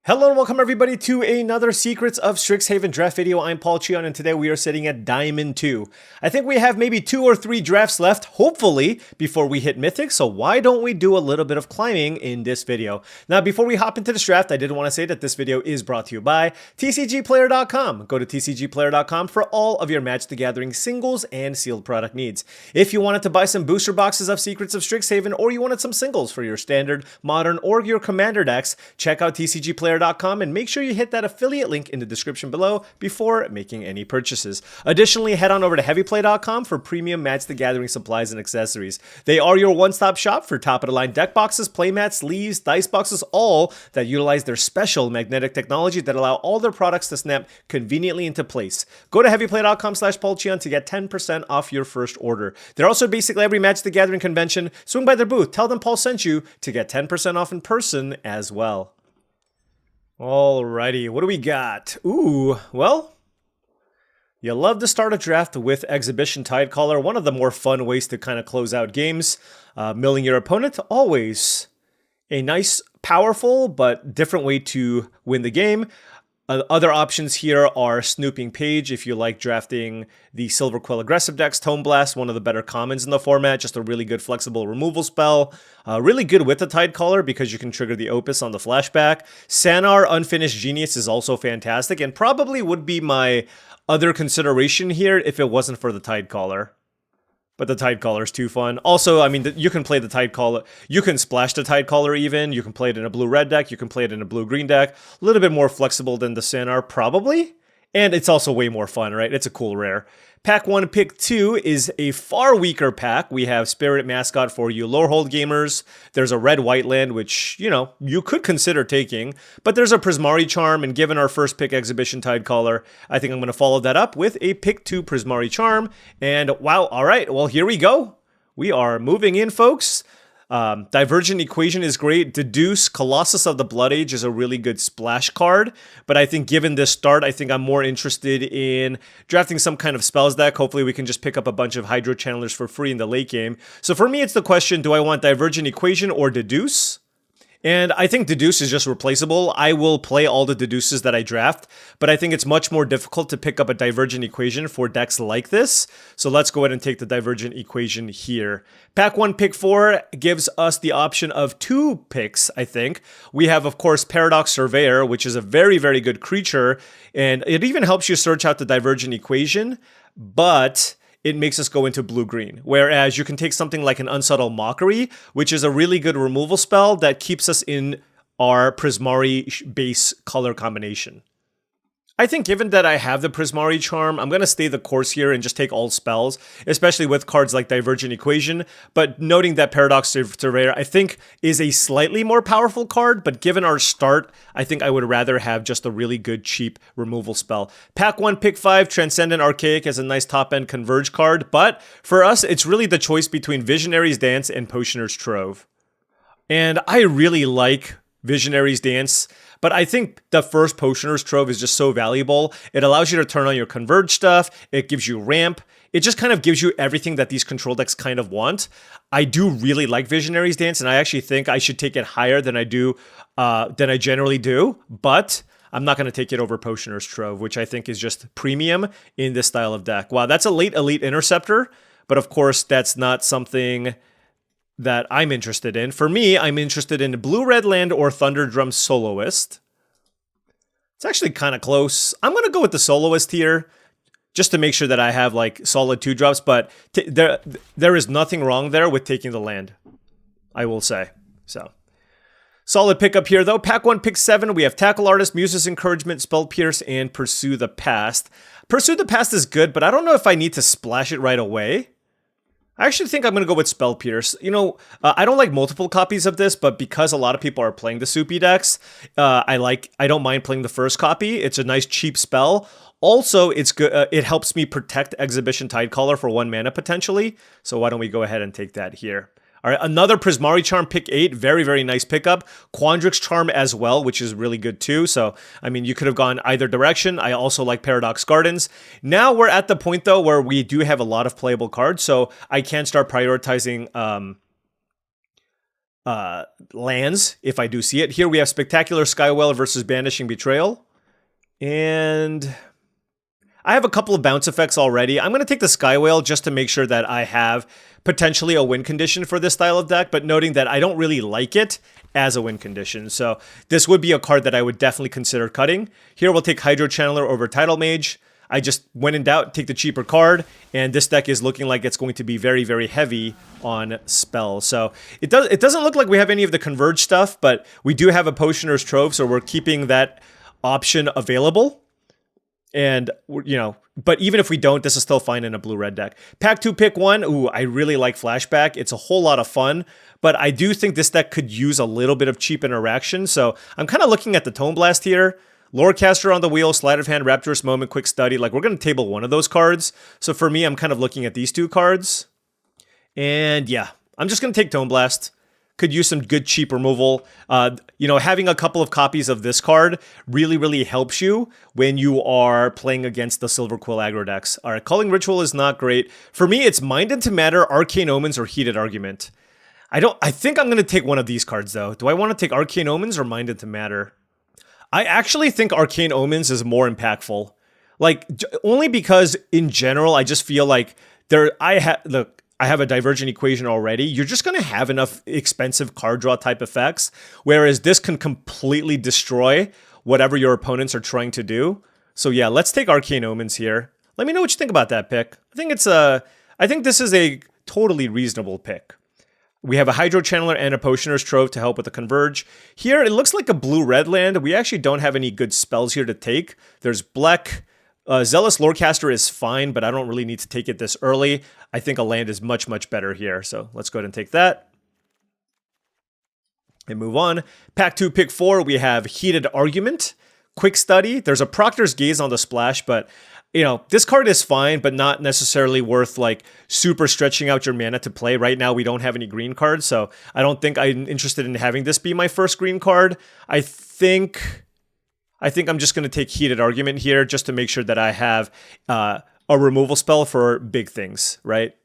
Hello and welcome everybody to another Secrets of Strixhaven draft video. I'm Paul Cheon and today we are sitting at Diamond 2. I think we have maybe 2 or 3 drafts left, hopefully, before we hit Mythic, so why don't we do a little bit of climbing in this video. Now, before we hop into this draft, I did want to say that this video is brought to you by TCGplayer.com. Go to TCGplayer.com for all of your Magic the Gathering singles and sealed product needs. If you wanted to buy some booster boxes of Secrets of Strixhaven or you wanted some singles for your standard, modern, or your commander decks, check out TCGplayer.com and make sure you hit that affiliate link in the description below before making any purchases. Additionally, head on over to heavyplay.com for premium Magic the Gathering supplies and accessories. They are your one-stop shop for top-of-the-line deck boxes, playmats, sleeves, dice boxes, all that utilize their special magnetic technology that allow all their products to snap conveniently into place. Go to heavyplay.com/paulcheon to get 10% off your first order. They're also basically every Magic the Gathering convention. Swing by their booth, tell them Paul sent you to get 10% off in person as well. Alrighty, what do we got? Ooh, well, you love to start a draft with Exhibition Tidecaller, one of the more fun ways to kind of close out games. Milling your opponent, always a nice, powerful, but different way to win the game. Other options here are Snooping Page if you like drafting the Silver Quill aggressive decks. Tome Blast, one of the better commons in the format, just a really good flexible removal spell. Really good with the Tidecaller because you can trigger the Opus on the flashback. Sanar Unfinished Genius is also fantastic and probably would be my other consideration here if it wasn't for the Tidecaller. But the Tidecaller is too fun. Also, I mean, you can play the Tidecaller. You can splash the Tidecaller even. You can play it in a blue-red deck. You can play it in a blue-green deck. A little bit more flexible than the Sanar, probably. And it's also way more fun, right? It's a cool rare. Pack 1, Pick 2 is a far weaker pack. We have Spirit Mascot for you Lorehold gamers. There's a red-white land, which, you know, you could consider taking. But there's a Prismari Charm, and given our first pick, Exhibition Tidecaller, I think I'm going to follow that up with a Pick 2 Prismari Charm. And wow, all right, well, here we go. We are moving in, folks. Divergent Equation is great. Deduce, Colossus of the Blood Age is a really good splash card. But I think given this start, I think I'm more interested in drafting some kind of spells deck. Hopefully we can just pick up a bunch of Hydro Channelers for free in the late game. So for me, it's the question, do I want Divergent Equation or Deduce? And I think Deduce is just replaceable. I will play all the Deduces that I draft, but I think it's much more difficult to pick up a Divergent Equation for decks like this. So let's go ahead and take the Divergent Equation here. Pack 1, Pick 4 gives us the option of 2 picks, I think. We have, of course, Paradox Surveyor, which is a very, very good creature, and it even helps you search out the Divergent Equation, but it makes us go into blue-green. Whereas you can take something like an Unsubtle Mockery, which is a really good removal spell that keeps us in our Prismari base color combination. I think given that I have the Prismari Charm, I'm going to stay the course here and just take all spells, especially with cards like Divergent Equation, but noting that Paradox Surveyor, I think, is a slightly more powerful card, but given our start, I think I would rather have just a really good, cheap removal spell. Pack 1, Pick 5, Transcendent Archaic is a nice top-end Converge card, but for us, it's really the choice between Visionary's Dance and Potioner's Trove. And I really like Visionary's Dance, but I think the first Potioner's Trove is just so valuable. It allows you to turn on your Converge stuff. It gives you ramp. It just kind of gives you everything that these control decks kind of want. I do really like Visionary's Dance, and I actually think I should take it higher than I generally do. But I'm not going to take it over Potioner's Trove, which I think is just premium in this style of deck. Wow, that's a late Elite Interceptor, but of course that's not something that I'm interested in. For me, I'm interested in Blue-Red Land or Thunderdrum Soloist. It's actually kind of close. I'm going to go with the Soloist here, just to make sure that I have like solid 2-drops, but there is nothing wrong there with taking the land, I will say. So, solid pickup here though. Pack 1, Pick 7, we have Tackle Artist, Muse's Encouragement, Spell Pierce, and Pursue the Past. Pursue the Past is good, but I don't know if I need to splash it right away. I actually think I'm going to go with Spell Pierce. You know, I don't like multiple copies of this, but because a lot of people are playing the Soupy decks, I don't mind playing the first copy. It's a nice cheap spell. Also, it's good. It helps me protect Exhibition Tidecaller for 1 mana potentially. So why don't we go ahead and take that here? All right, another Prismari Charm, Pick 8. Very, very nice pickup. Quandrix Charm as well, which is really good too. So, I mean, you could have gone either direction. I also like Paradox Gardens. Now we're at the point, though, where we do have a lot of playable cards. So I can start prioritizing lands if I do see it. Here we have Spectacular Skywell versus Banishing Betrayal. And I have a couple of bounce effects already. I'm going to take the Skywell just to make sure that I have potentially a win condition for this style of deck, but noting that I don't really like it as a win condition. So this would be a card that I would definitely consider cutting. Here we'll take Hydro Channeler over Tidal Mage. I just, when in doubt, take the cheaper card, and this deck is looking like it's going to be very, very heavy on spells. So it doesn't look like we have any of the Converge stuff, but we do have a Potioner's Trove, so we're keeping that option available. And, you know, but even if we don't, this is still fine in a blue-red deck. Pack 2, pick 1. Ooh, I really like Flashback. It's a whole lot of fun, but I do think this deck could use a little bit of cheap interaction, so I'm kind of looking at the Tome Blast here. Lorecaster on the wheel, Sleight of Hand, Rapturous Moment, Quick Study. Like, we're going to table one of those cards. So for me, I'm kind of looking at these two cards. And yeah, I'm just going to take Tome Blast. Could use some good cheap removal. You know, having a couple of copies of this card really, really helps you when you are playing against the Silver Quill aggro decks. All right, Culling Ritual is not great. For me, it's Mind into Matter, Arcane Omens, or Heated Argument. I think I'm going to take one of these cards, though. Do I want to take Arcane Omens or Mind into Matter? I actually think Arcane Omens is more impactful. Like, only because, in general, I just feel like I have a divergent equation already. You're just going to have enough expensive card draw type effects, whereas this can completely destroy whatever your opponents are trying to do. So yeah, let's take Arcane Omens here. Let me know what you think about that pick. I think this is a totally reasonable pick. We have a Hydro Channeler and a Potioner's Trove to help with the Converge. Here, it looks like a blue-red land. We actually don't have any good spells here to take. There's Black. Zealous Lorecaster is fine, but I don't really need to take it this early. I think a land is much, much better here. So let's go ahead and take that. And move on. Pack 2, pick 4. We have Heated Argument. Quick Study. There's a Proctor's Gaze on the splash, but you know, this card is fine, but not necessarily worth like super stretching out your mana to play. Right now, we don't have any green cards, so I don't think I'm interested in having this be my first green card. I think I'm just going to take Heated Argument here just to make sure that I have a removal spell for big things, right?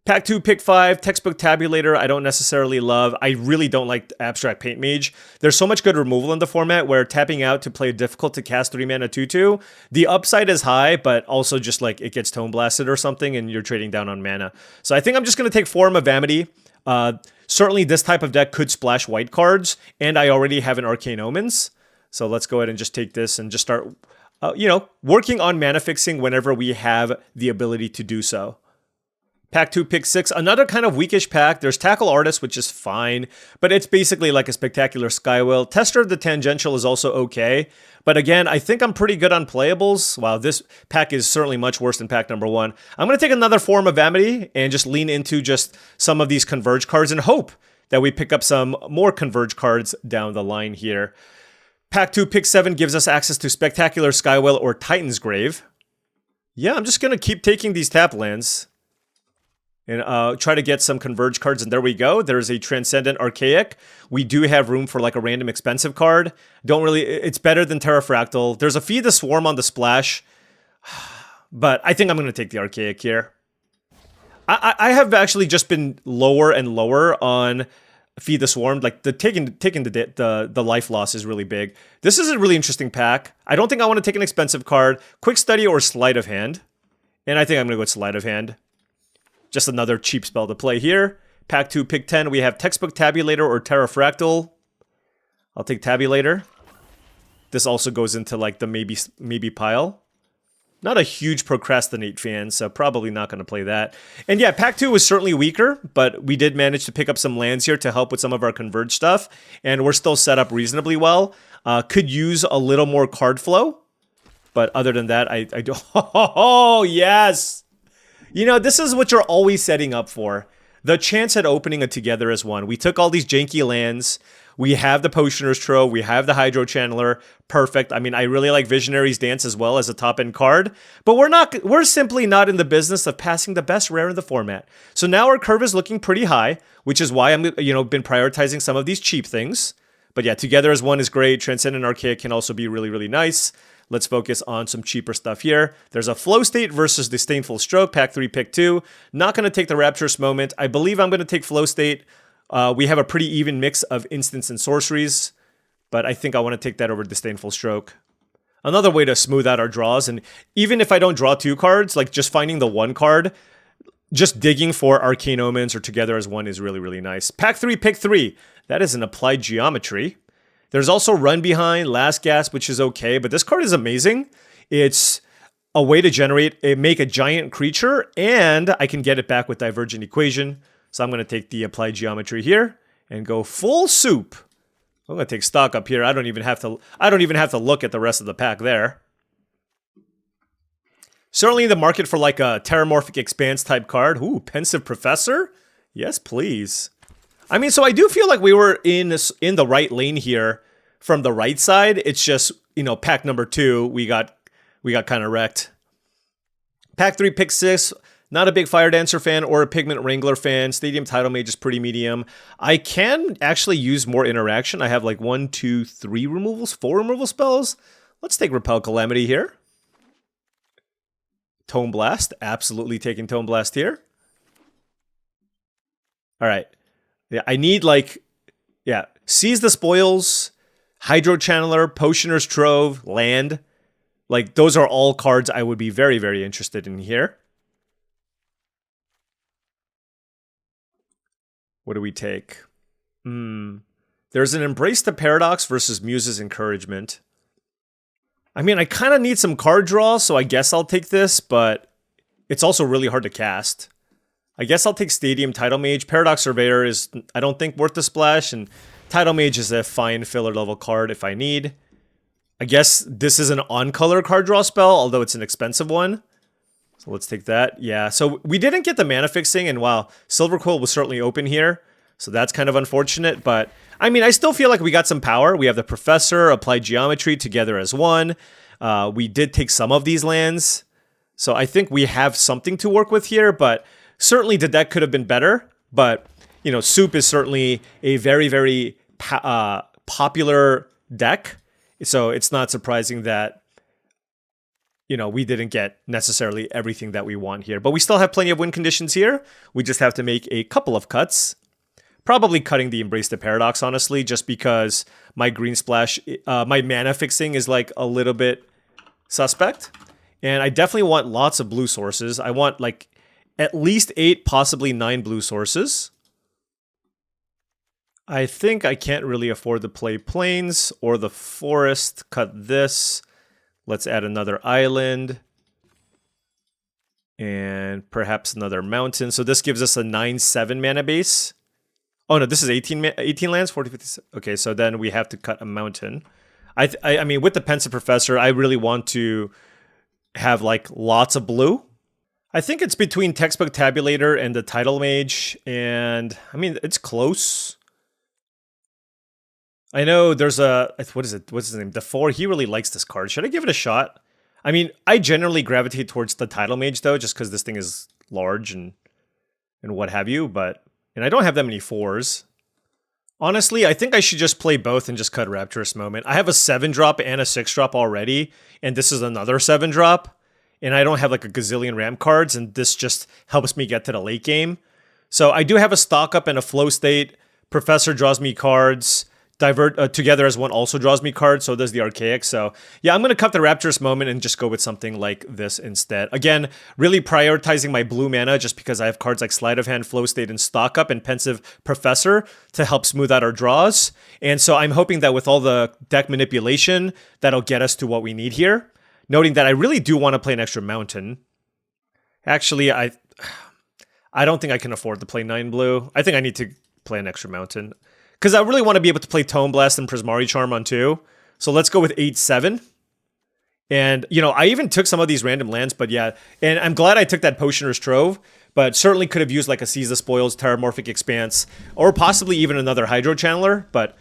Pack 2, pick 5, Textbook Tabulator, I don't necessarily love. I really don't like Abstract Paint Mage. There's so much good removal in the format where tapping out to play a difficult to cast 3 mana 2/2, the upside is high, but also just like it gets Tome Blasted or something and you're trading down on mana. So I think I'm just going to take Forum of Amity. Certainly this type of deck could splash white cards, and I already have an Arcane Omens. So let's go ahead and just take this and just start, you know, working on mana fixing whenever we have the ability to do so. Pack 2, pick 6, another kind of weakish pack. There's Tackle Artist, which is fine, but it's basically like a Spectacular Skywell. Tester of the Tangential is also okay, but again, I think I'm pretty good on playables. Wow, this pack is certainly much worse than pack number 1. I'm going to take another Forum of Amity and just lean into just some of these Converge cards and hope that we pick up some more Converge cards down the line here. Pack 2, pick 7 gives us access to Spectacular Skywell or Titan's Grave. Yeah, I'm just going to keep taking these tap lands and try to get some Converge cards, and there we go. There's a Transcendent Archaic. We do have room for like a random expensive card. It's better than Terrafractal. There's a Feed the Swarm on the splash, but I think I'm going to take the Archaic here. I have actually just been lower and lower on Feed the Swarm. Like taking the life loss is really big. This is a really interesting pack. I don't think I want to take an expensive card. Quick Study or Sleight of Hand, and I think I'm going to go with Sleight of Hand. Just another cheap spell to play here. Pack 2, pick 10. We have Textbook Tabulator or Terrafractal. I'll take Tabulator. This also goes into like the maybe pile. Not a huge Procrastinate fan, so probably not going to play that. And yeah, Pack 2 was certainly weaker, but we did manage to pick up some lands here to help with some of our Converge stuff, and we're still set up reasonably well. Could use a little more card flow, but other than that, I don't... Oh, yes! You know, this is what you're always setting up for. The chance at opening a Together as One. We took all these janky lands. We have the Potioner's Trove. We have the Hydro Channeler. Perfect. I mean, I really like Visionary's Dance as well as a top-end card. But we're simply not in the business of passing the best rare in the format. So now our curve is looking pretty high, which is why I'm, been prioritizing some of these cheap things. But yeah, Together as One is great. Transcendent Archaic can also be really, really nice. Let's focus on some cheaper stuff here. There's a Flow State versus Disdainful Stroke, pack 3, pick 2. Not going to take the Rapturous Moment. I believe I'm going to take Flow State We have a pretty even mix of instants and sorceries, but I think I want to take that over Disdainful Stroke. Another way to smooth out our draws, and even if I don't draw 2 cards, like just finding the 1 card, just digging for Arcane Omens or Together as One is really, really nice. Pack 3, pick 3. That is an Applied Geometry. There's also Run Behind, Last Gasp, which is okay, but this card is amazing. It's a way to make a giant creature, and I can get it back with Divergent Equation. So I'm going to take the Applied Geometry here and go full soup. I'm going to take stock up here. I don't even have to look at the rest of the pack there. Certainly in the market for like a Terramorphic Expanse type card. Ooh, Pensive Professor? Yes, please. I mean, so I do feel like we were in the right lane here from the right side. It's just, you know, pack number 2, we got kind of wrecked. Pack 3, pick 6. Not a big Fire Dancer fan or a Pigment Wrangler fan. Stadium Title Mage is pretty medium. I can actually use more interaction. I have like 1, 2, 3 removals, 4 removal spells. Let's take Repel Calamity here. Tome Blast. Absolutely taking Tome Blast here. All right. Yeah, I need like, yeah, Seize the Spoils, Hydro Channeler, Potioner's Trove, Land. Like, those are all cards I would be very, very interested in here. What do we take? There's an Embrace the Paradox versus Muse's Encouragement. I mean, I kind of need some card draw, so I guess I'll take this, but it's also really hard to cast. I guess I'll take Stadium Title Mage. Paradox Surveyor is, I don't think, worth the splash, and Title Mage is a fine filler level card if I need. I guess this is an on-color card draw spell, although it's an expensive one. So let's take that. Yeah, so we didn't get the mana fixing, and wow, Silver Quill was certainly open here. So that's kind of unfortunate, but I mean, I still feel like we got some power. We have the Professor, Applied Geometry, Together as One. We did take some of these lands. So I think we have something to work with here, but certainly the deck could have been better. But, you know, Soup is certainly a very, very popular deck. So it's not surprising that, you know, we didn't get necessarily everything that we want here. But we still have plenty of win conditions here. We just have to make a couple of cuts. Probably cutting the Embrace the Paradox, honestly, just because my green splash, my mana fixing is like a little bit suspect. And I definitely want lots of blue sources. I want like at least 8, possibly 9 blue sources. I think I can't really afford to play Plains or the Forest. Cut this. Let's add another island. And perhaps another mountain. So this gives us a 9/7 mana base. Oh no, this is 18 lands, 40, 50. Okay, so then we have to cut a mountain. I mean, with the Pensive Professor, I really want to have like lots of blue. I think it's between Textbook Tabulator and the Title Mage, and I mean, it's close. I know there's a, what is it? What's his name? DeFore, he really likes this card. Should I give it a shot? I mean, I generally gravitate towards the Title Mage though, just because this thing is large and what have you, but... And I don't have that many 4s. Honestly, I think I should just play both and just cut Rapturous Moment. I have a 7-drop and a 6-drop already, and this is another 7-drop. And I don't have like a gazillion ramp cards, and this just helps me get to the late game. So I do have a stock up and a flow state. Professor draws me cards. Together as One also draws me cards, so does the Archaic. So yeah, I'm going to cut the Rapturous Moment and just go with something like this instead. Again, really prioritizing my blue mana just because I have cards like Sleight of Hand, Flow State, and Stock Up, and Pensive Professor to help smooth out our draws. And so I'm hoping that with all the deck manipulation, that'll get us to what we need here. Noting that I really do want to play an extra mountain. Actually, I don't think I can afford to play 9 blue. I think I need to play an extra mountain. Because I really want to be able to play Tome Blast and Prismari Charm on 2. So let's go with 8/7. And, you know, I even took some of these random lands, but yeah. And I'm glad I took that Potioner's Trove, but certainly could have used like a Seize the Spoils, Terramorphic Expanse, or possibly even another Hydro Channeler. But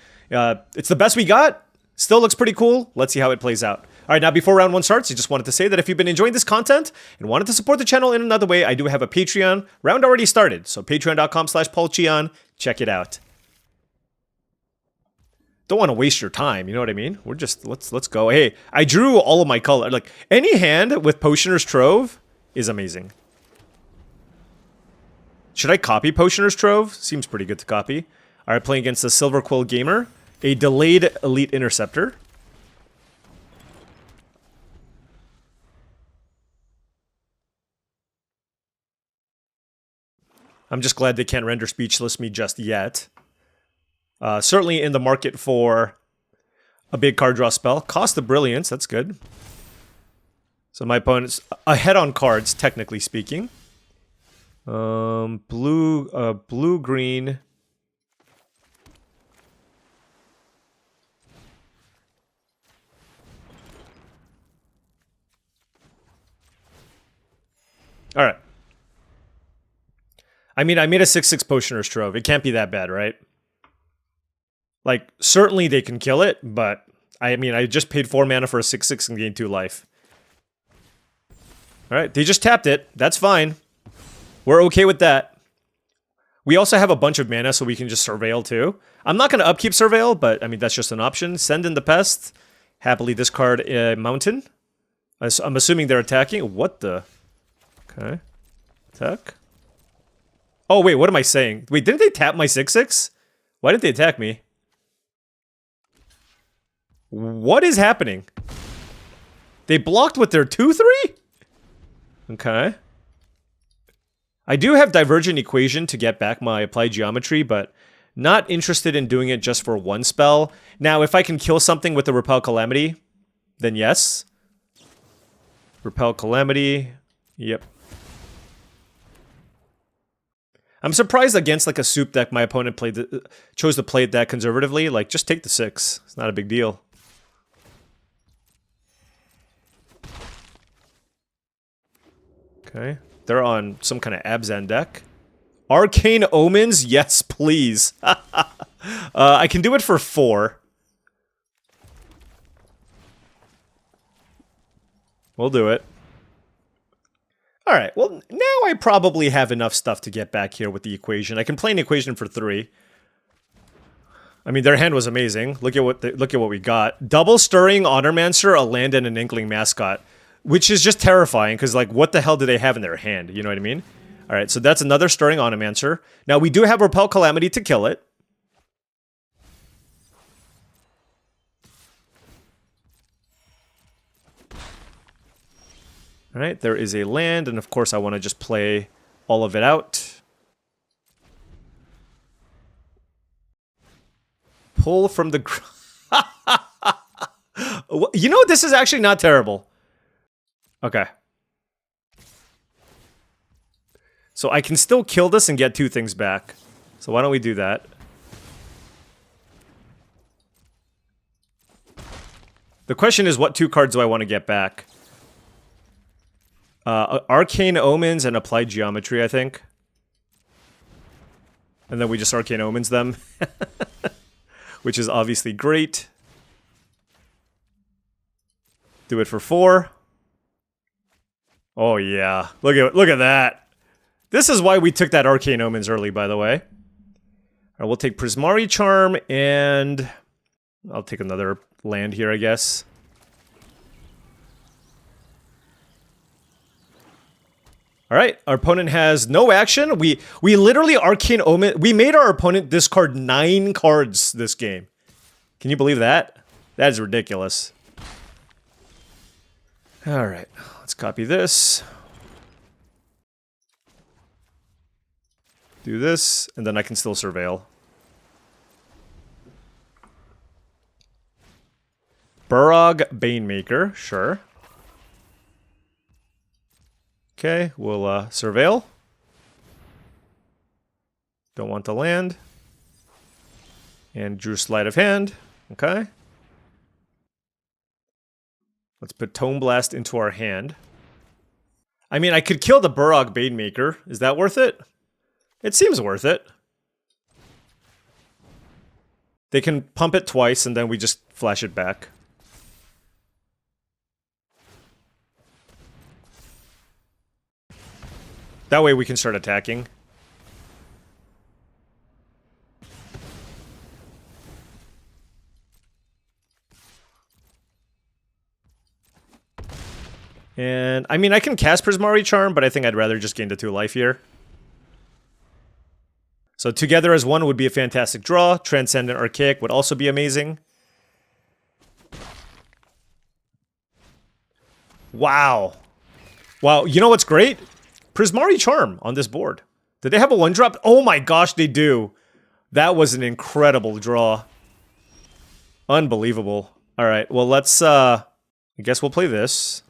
it's the best we got. Still looks pretty cool. Let's see how it plays out. All right, now before round 1 starts, I just wanted to say that if you've been enjoying this content and wanted to support the channel in another way, I do have a Patreon. Round already started, so patreon.com/paulcheon. Check it out. Don't want to waste your time, you know what I mean? We're just, let's go. Hey, I drew all of my color. Like, any hand with Potioner's Trove is amazing. Should I copy Potioner's Trove? Seems pretty good to copy. Alright, playing against the Silver Quill Gamer. A delayed Elite Interceptor. I'm just glad they can't render speechless me just yet. Certainly in the market for a big card draw spell. Cost of Brilliance, that's good. So my opponent's ahead on cards, technically speaking. Blue-green. Alright. I mean, I made a 6/6 Potioner's Trove. It can't be that bad, right? Like, certainly they can kill it, but... I mean, I just paid 4 mana for a 6/6 and gained 2 life. Alright, they just tapped it. That's fine. We're okay with that. We also have a bunch of mana, so we can just Surveil too. I'm not going to upkeep Surveil, but, I mean, that's just an option. Send in the Pest. Happily discard a Mountain. I'm assuming they're attacking. What the... Okay. Attack. Oh, wait, what am I saying? Wait, didn't they tap my 6/6? Why did they attack me? What is happening? They blocked with their 2/3? Okay. I do have Divergent Equation to get back my Applied Geometry, but not interested in doing it just for one spell. Now, if I can kill something with the Repel Calamity, then yes. Repel Calamity. Yep. I'm surprised against like a soup deck my opponent chose to play it that conservatively. Like, just take the 6. It's not a big deal. Okay. They're on some kind of Abzan deck. Arcane Omens? Yes, please. I can do it for 4. We'll do it. Alright, well, now I probably have enough stuff to get back here with the equation. I can play an equation for 3. I mean, their hand was amazing. Look at what we got. Double Stirring, Honormancer, a land, and an Inkling Mascot. Which is just terrifying, because, like, what the hell do they have in their hand? You know what I mean? Alright, so that's another Stirring Honormancer. Now, we do have Repel Calamity to kill it. Alright, there is a land, and of course I want to just play all of it out. Pull from the... You know, this is actually not terrible. Okay. So I can still kill this and get 2 things back. So why don't we do that? The question is, what 2 cards do I want to get back? Arcane Omens and Applied Geometry, I think. And then we just Arcane Omens them. Which is obviously great. Do it for 4. Oh yeah. Look at that. This is why we took that Arcane Omens early, by the way. Alright, we'll take Prismari Charm, and I'll take another land here, I guess. Alright, our opponent has no action. We literally Arcane Omen. We made our opponent discard 9 cards this game. Can you believe that? That is ridiculous. Alright, let's copy this. Do this, and then I can still Surveil. Burrog Banemaker, sure. Okay, we'll Surveil. Don't want to land. And drew Sleight of Hand. Okay. Let's put Tome Blast into our hand. I mean, I could kill the Burrog Banemaker. Is that worth it? It seems worth it. They can pump it twice, and then we just flash it back. That way we can start attacking. And, I mean, I can cast Prismari Charm, but I think I'd rather just gain the 2 life here. So together as one would be a fantastic draw. Transcendent Archaic would also be amazing. Wow. Wow, you know what's great? Prismari Charm on this board. Did they have a 1-drop? Oh my gosh, they do. That was an incredible draw. Unbelievable. Alright, well let's, I guess we'll play this.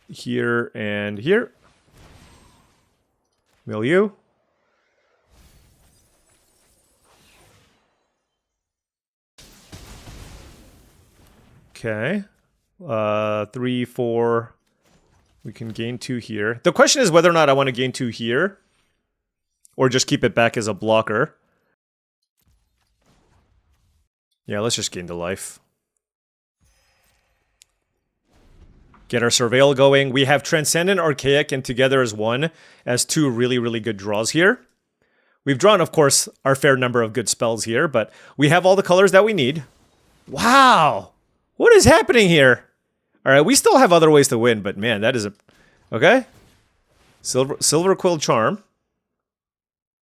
Here and here. Milieu. Okay. 3, 4. We can gain 2 here. The question is whether or not I want to gain 2 here. Or just keep it back as a blocker. Yeah, let's just gain the life. Get our Surveil going. We have Transcendent Archaic and Together as one as 2 really, really good draws here. We've drawn, of course, our fair number of good spells here, but we have all the colors that we need. Wow! What is happening here? Alright, we still have other ways to win, but man, that is a... Okay. Silver Quill Charm.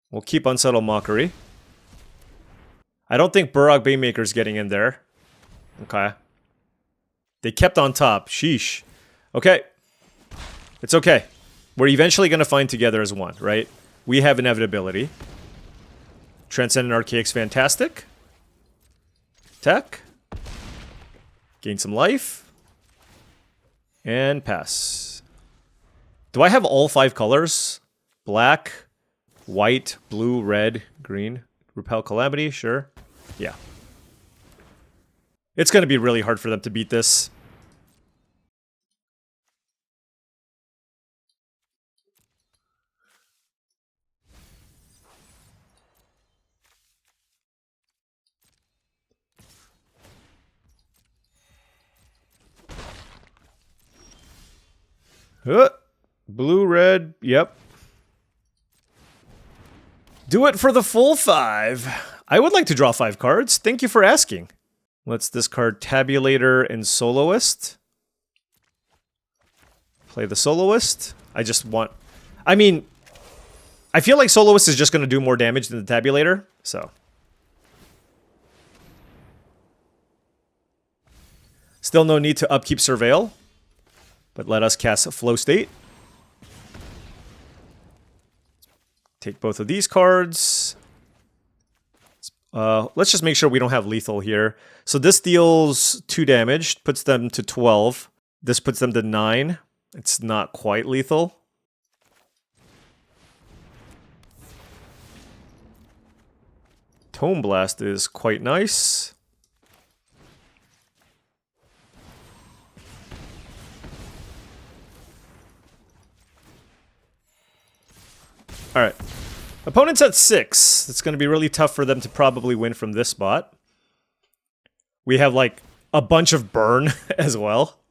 We'll keep Unsubtle Mockery. I don't think Burrock Baymaker's getting in there. Okay. They kept on top. Sheesh. Okay. It's okay. We're eventually going to find Together as one, right? We have Inevitability. Transcendent Archaic's fantastic. Attack. Gain some life. And pass. Do I have all 5 colors? Black, white, blue, red, green. Repel Calamity, sure. Yeah. It's going to be really hard for them to beat this. Blue, red, yep. Do it for the full 5. I would like to draw 5 cards. Thank you for asking. Let's discard Tabulator and Soloist. Play the Soloist. I just want... I mean, I feel like Soloist is just going to do more damage than the Tabulator, so... Still no need to upkeep Surveil. But let us cast Flow State. Take both of these cards. Let's just make sure we don't have lethal here. So this deals 2 damage, puts them to 12. This puts them to 9. It's not quite lethal. Tome Blast is quite nice. Alright. Opponent's at 6. It's going to be really tough for them to probably win from this spot. We have, like, a bunch of burn as well.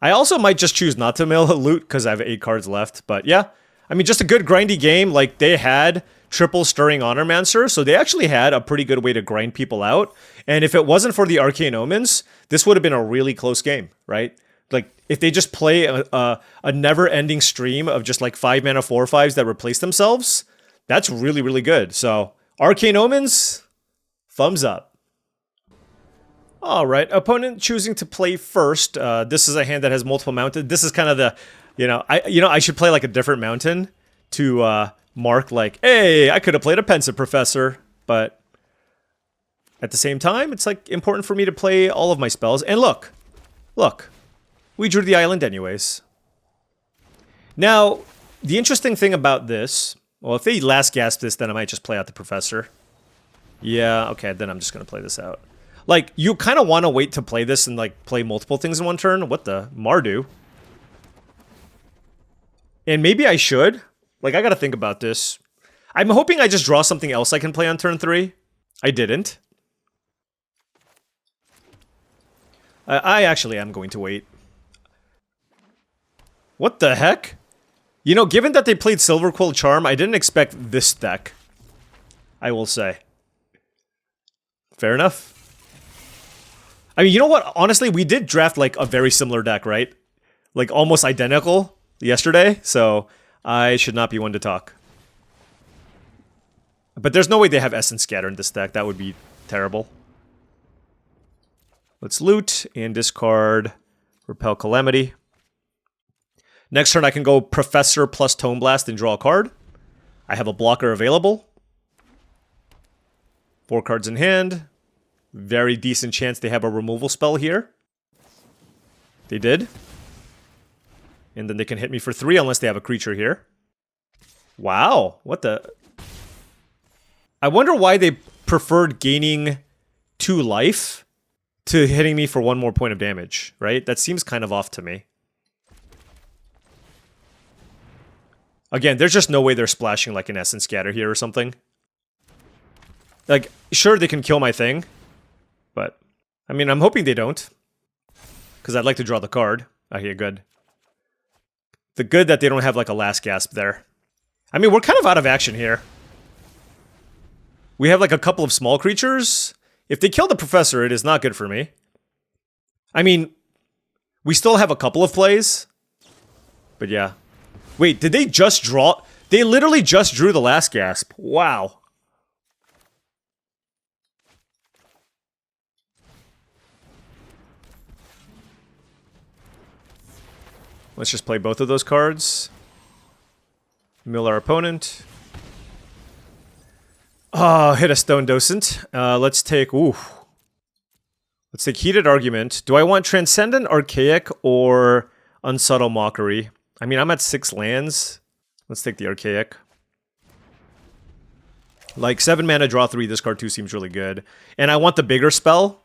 I also might just choose not to mill loot because I have 8 cards left. But yeah, I mean, just a good grindy game. Like, they had triple Stirring Honormancer, so they actually had a pretty good way to grind people out. And if it wasn't for the Arcane Omens, this would have been a really close game, right? Like, if they just play a never-ending stream of just, like, 5-mana 4/5s that replace themselves, that's really, really good. So, Arcane Omens, thumbs up. Alright, opponent choosing to play first. This is a hand that has multiple mounted. This is kind of the, I should play, like, a different mountain to mark, like, hey, I could have played a Pensive Professor, but at the same time, it's, like, important for me to play all of my spells. And look, we drew the island anyways. Now, the interesting thing about this... Well, if they last gasp this, then I might just play out the Professor. Yeah, okay, then I'm just going to play this out. Like, you kind of want to wait to play this and, like, play multiple things in one turn. What the? Mardu. And maybe I should. Like, I got to think about this. I'm hoping I just draw something else I can play on turn 3. I didn't. I actually am going to wait. What the heck? You know, given that they played Silver Quill Charm, I didn't expect this deck. I will say. Fair enough. I mean, you know what? Honestly, we did draft, like, a very similar deck, right? Like, almost identical. yesterday, so I should not be one to talk. But there's no way they have Essence Scatter in this deck. That would be terrible. Let's loot and discard Repel Calamity. Next turn I can go Professor plus Tome Blast and draw a card. I have a blocker available. 4 cards in hand. Very decent chance they have a removal spell here. They did. And then they can hit me for 3 unless they have a creature here. Wow, what the... I wonder why they preferred gaining 2 life to hitting me for 1 more point of damage, right? That seems kind of off to me. Again, there's just no way they're splashing like an Essence Scatter here or something. Like, sure, they can kill my thing, but, I mean, I'm hoping they don't. Because I'd like to draw the card. Oh, yeah, good. The good that they don't have, like, a last gasp there. I mean, we're kind of out of action here. We have, like, a couple of small creatures. If they kill the Professor, it is not good for me. I mean, we still have a couple of plays. But, yeah. Wait, did they just draw? They literally just drew the last gasp. Wow. Let's just play both of those cards. Mill our opponent. Oh, hit a Stone Docent. Let's take... Ooh. Let's take Heated Argument. Do I want Transcendent, Archaic, or Unsubtle Mockery? I mean, I'm at 6 lands. Let's take the Archaic. Like, 7 mana, draw 3, discard 2 seems really good. And I want the bigger spell.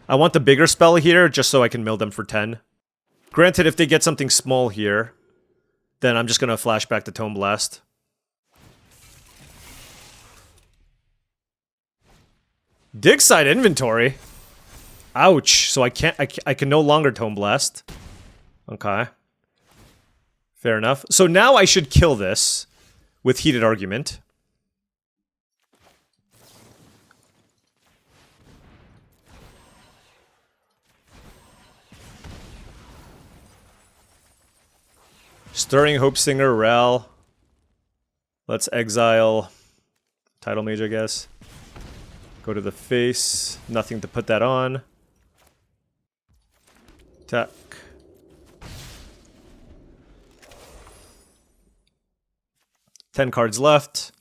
I want the bigger spell here, just so I can mill them for 10. Granted, if they get something small here, then I'm just going to flash back to Tome Blast. Dig Side Inventory? Ouch. So I can no longer Tome Blast. Okay. Fair enough. So now I should kill this with Heated Argument. Stirring Hope Singer, Rel. Let's exile Tidal Mage, I guess. Go to the face. Nothing to put that on. Attack. Ten cards left.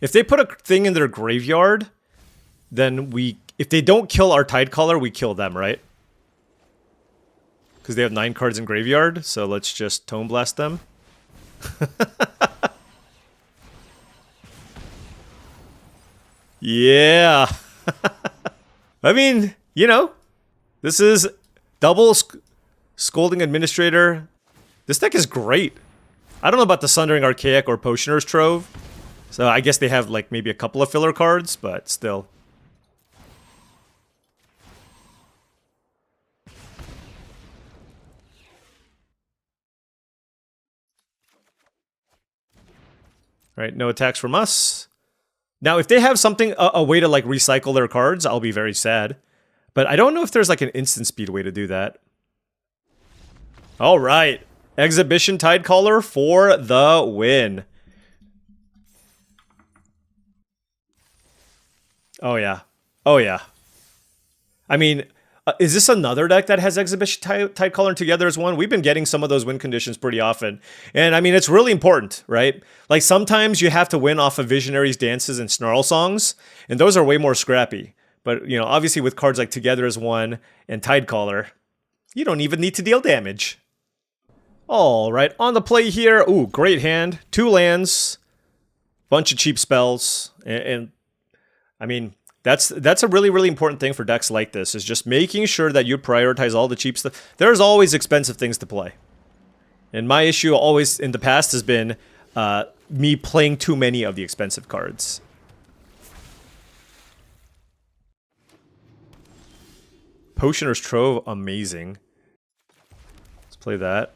If they put a thing in their graveyard, then if they don't kill our Tidecaller, we kill them, right? Because they have 9 cards in graveyard, so let's just Tome Blast them. Yeah. I mean, you know, this is double Scolding Administrator. This deck is great. I don't know about the Sundering Archaic or Potioner's Trove. So I guess they have like maybe a couple of filler cards, but still. Right, no attacks from us. Now, if they have something, a way to like recycle their cards, I'll be very sad. But I don't know if there's like an instant speed way to do that. All right, Exhibition Tidecaller for the win. Oh yeah, oh yeah. I mean, is this another deck that has Exhibition Tidecaller together as one? We've been getting some of those win conditions pretty often. And I mean, it's really important, right? Like sometimes you have to win off of Visionaries, Dances, and Snarl Songs, and those are way more scrappy. But, you know, obviously with cards like Together as One and Tidecaller, you don't even need to deal damage. All right, on the play here. Ooh, great hand. 2 lands, bunch of cheap spells, and I mean... That's a really, really important thing for decks like this, is just making sure that you prioritize all the cheap stuff. There's always expensive things to play. And my issue always in the past has been me playing too many of the expensive cards. Potioner's Trove, amazing. Let's play that.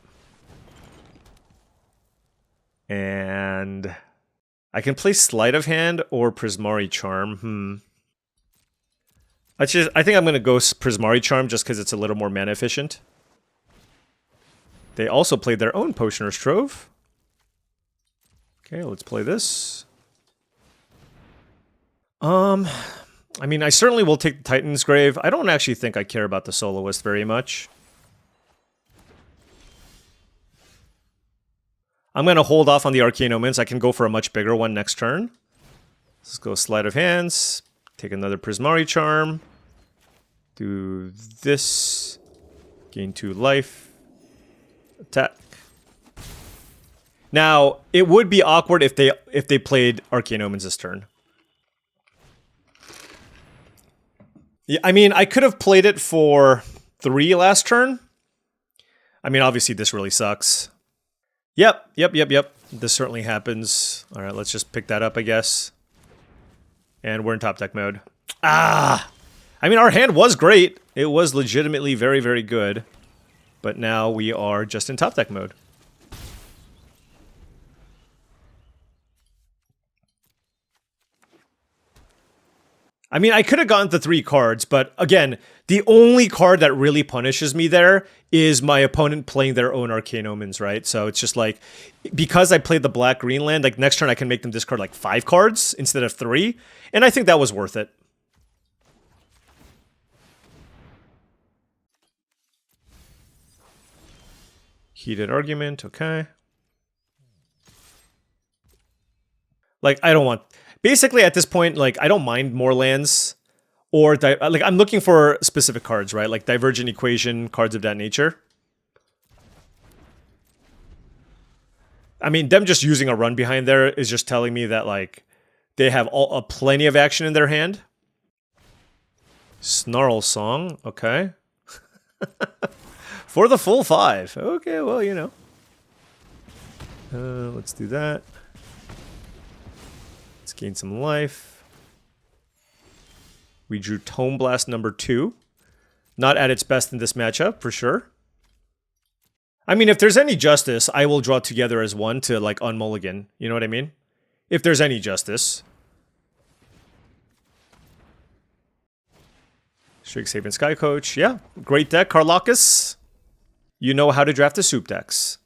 And I can play Sleight of Hand or Prismari Charm. I think I'm going to go Prismari Charm just because it's a little more mana efficient. They also played their own Potioner's Trove. Okay, let's play this. I mean, I certainly will take the Titan's Grave. I don't actually think I care about the Soloist very much. I'm going to hold off on the Arcane Omens. I can go for a much bigger one next turn. Let's go Sleight of Hands. Take another Prismari Charm. Do this. Gain 2 life. Attack. Now, it would be awkward if they played Arcane Omens this turn. Yeah, I mean, I could have played it for 3 last turn. I mean, obviously this really sucks. Yep. This certainly happens. All right, let's just pick that up, I guess. And we're in top deck mode. Ah! I mean, our hand was great. It was legitimately very, very good. But now we are just in top deck mode. I mean, I could have gone to 3 cards, but again, the only card that really punishes me there is my opponent playing their own Arcane Omens, right? So it's just like, because I played the black-green land, like next turn I can make them discard like 5 cards instead of 3, and I think that was worth it. Heated argument, okay. Like, I don't want... Basically, at this point, like, I don't mind more lands, or, like, I'm looking for specific cards, right? Like, Divergent Equation, cards of that nature. I mean, them just using a run behind there is just telling me that, like, they have plenty of action in their hand. Snarl Song, okay. For the full 5. Okay, well, you know. Let's do that. Let's gain some life. We drew Tome Blast number 2. Not at its best in this matchup, for sure. I mean, if there's any justice, I will draw together as one to, like, unmulligan. You know what I mean? If there's any justice. Strixhaven Sky Coach. Yeah, great deck, Carlocus. You know how to draft the soup decks.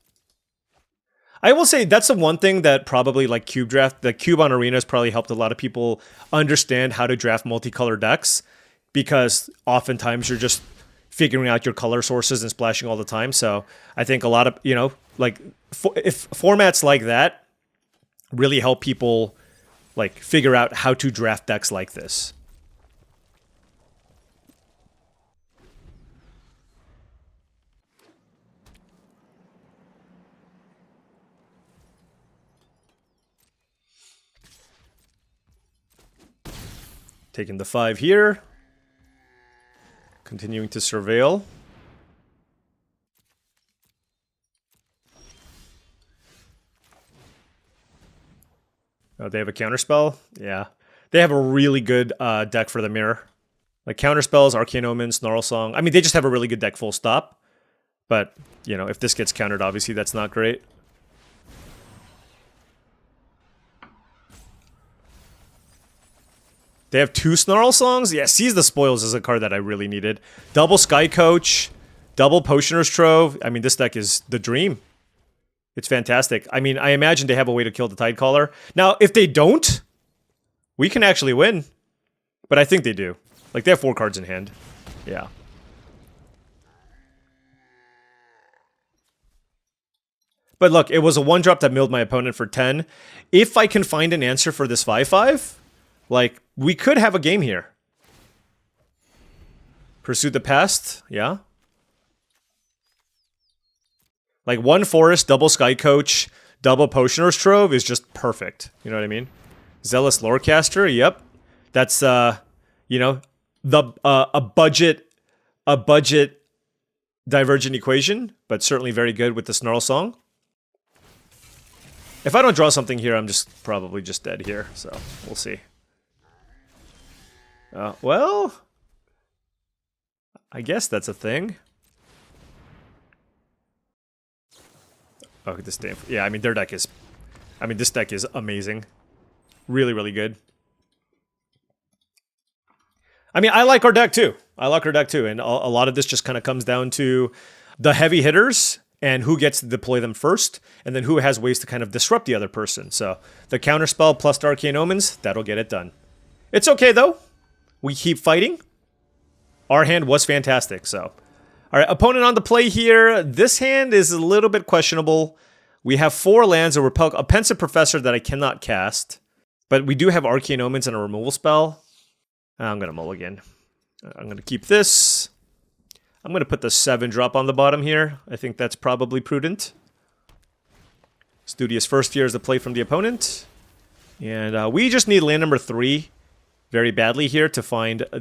I will say that's the one thing that probably, like, Cube Draft, the Cube on Arena has probably helped a lot of people understand how to draft multicolor decks, because oftentimes you're just figuring out your color sources and splashing all the time. So I think a lot of, you know, like, if formats like that really help people, like, figure out how to draft decks like this. Taking the 5 here. Continuing to surveil. Oh, they have a counterspell? Yeah. They have a really good deck for the mirror. Like counterspells, Arcane Omen, Snarl Song. I mean, they just have a really good deck full stop. But, you know, if this gets countered, obviously that's not great. They have 2 Snarl Songs? Yeah, Seize the Spoils is a card that I really needed. Double Sky Coach, double Potioner's Trove. I mean, this deck is the dream. It's fantastic. I mean, I imagine they have a way to kill the Tidecaller. Now, if they don't, we can actually win. But I think they do. Like, they have 4 cards in hand. Yeah. But look, it was a 1-drop that milled my opponent for 10. If I can find an answer for this 5/5... like, we could have a game here. Pursue the Past, yeah. Like, 1 Forest, double Sky Coach, double Potioner's Trove is just perfect. You know what I mean? Zealous Lorecaster, yep. That's, you know, a budget Divergent Equation, but certainly very good with the Snarl Song. If I don't draw something here, I'm just probably just dead here, so we'll see. Well, I guess that's a thing. Oh, this damn... yeah, I mean, their deck is... I mean, this deck is amazing. Really, really good. I mean, I like our deck, too. I like our deck, too. And a lot of this just kind of comes down to the heavy hitters and who gets to deploy them first, and then who has ways to kind of disrupt the other person. So the counterspell plus the Arcane Omens, that'll get it done. It's okay, though. We keep fighting. Our hand was fantastic, so. All right, opponent on the play here. This hand is a little bit questionable. We have 4 lands, a Pensive Professor that I cannot cast, but we do have Arcane Omens and a removal spell. I'm going to mulligan. I'm going to keep this. I'm going to put the 7-drop on the bottom here. I think that's probably prudent. Studious First here is the play from the opponent. And we just need land number 3 very badly here to find to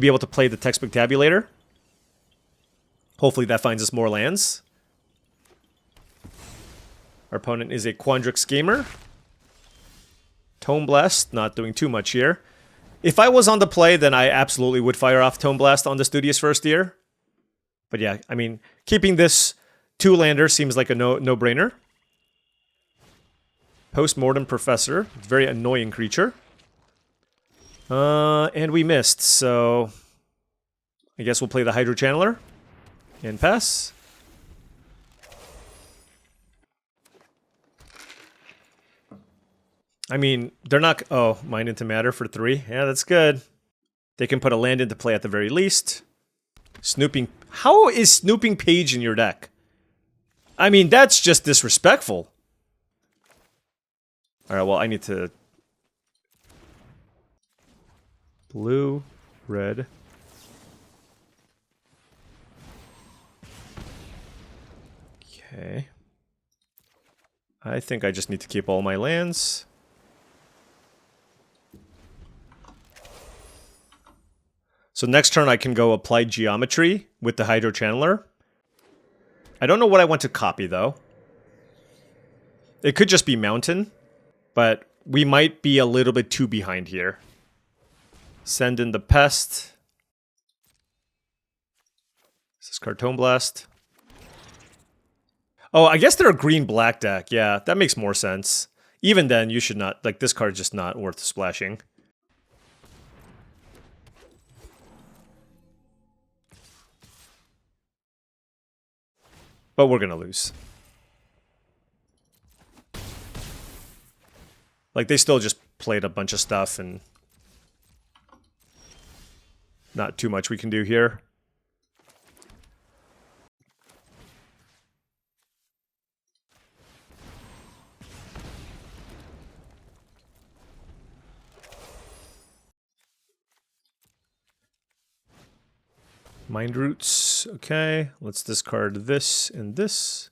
be able to play the Textbook Tabulator. Hopefully that finds us more lands. Our opponent is a Quandrix Gamer. Tome Blast, not doing too much here. If I was on the play, then I absolutely would fire off Tome Blast on the Studious First here. But yeah, I mean, keeping this 2-lander seems like a no-brainer. Postmortem Professor, very annoying creature. And we missed, so I guess we'll play the Hydro Channeler and pass. I mean, they're not... Oh, Mind into Matter for 3. Yeah, that's good. They can put a land into play at the very least. Snooping... How is Snooping Page in your deck? I mean, that's just disrespectful. Alright, well, I need to... Blue, red... Okay. I think I just need to keep all my lands. So next turn I can go Applied Geometry with the Hydro Channeler. I don't know what I want to copy though. It could just be Mountain, but we might be a little bit too behind here. Send in the Pest. This is Cartone Blast. Oh, I guess they're a green-black deck. Yeah, that makes more sense. Even then, you should not... Like, this card's just not worth splashing. But we're gonna lose. Like, they still just played a bunch of stuff, and... not too much we can do here. Mind Roots, okay. Let's discard this and this.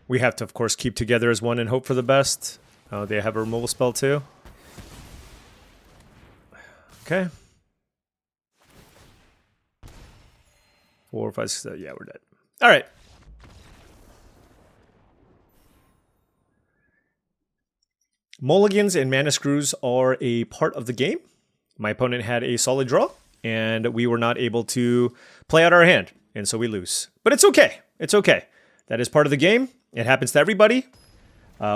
We have to, of course, keep together as one and hope for the best. Oh, they have a removal spell too. Okay. 4, 5, 6, 7. Yeah, we're dead. All right. Mulligans and Mana Screws are a part of the game. My opponent had a solid draw, and we were not able to play out our hand, and so we lose. But it's okay. It's okay. That is part of the game. It happens to everybody.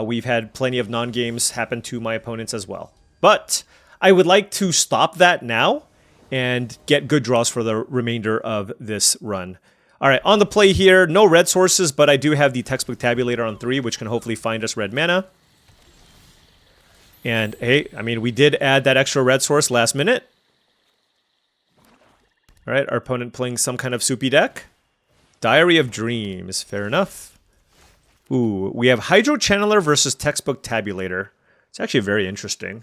We've had plenty of non-games happen to my opponents as well. But I would like to stop that now and get good draws for the remainder of this run. All right, on the play here, no red sources, but I do have the Textbook Tabulator on 3, which can hopefully find us red mana. And hey, I mean, we did add that extra red source last minute. All right, our opponent playing some kind of soupy deck. Diary of Dreams, fair enough. Ooh, we have Hydro Channeler versus Textbook Tabulator. It's actually very interesting.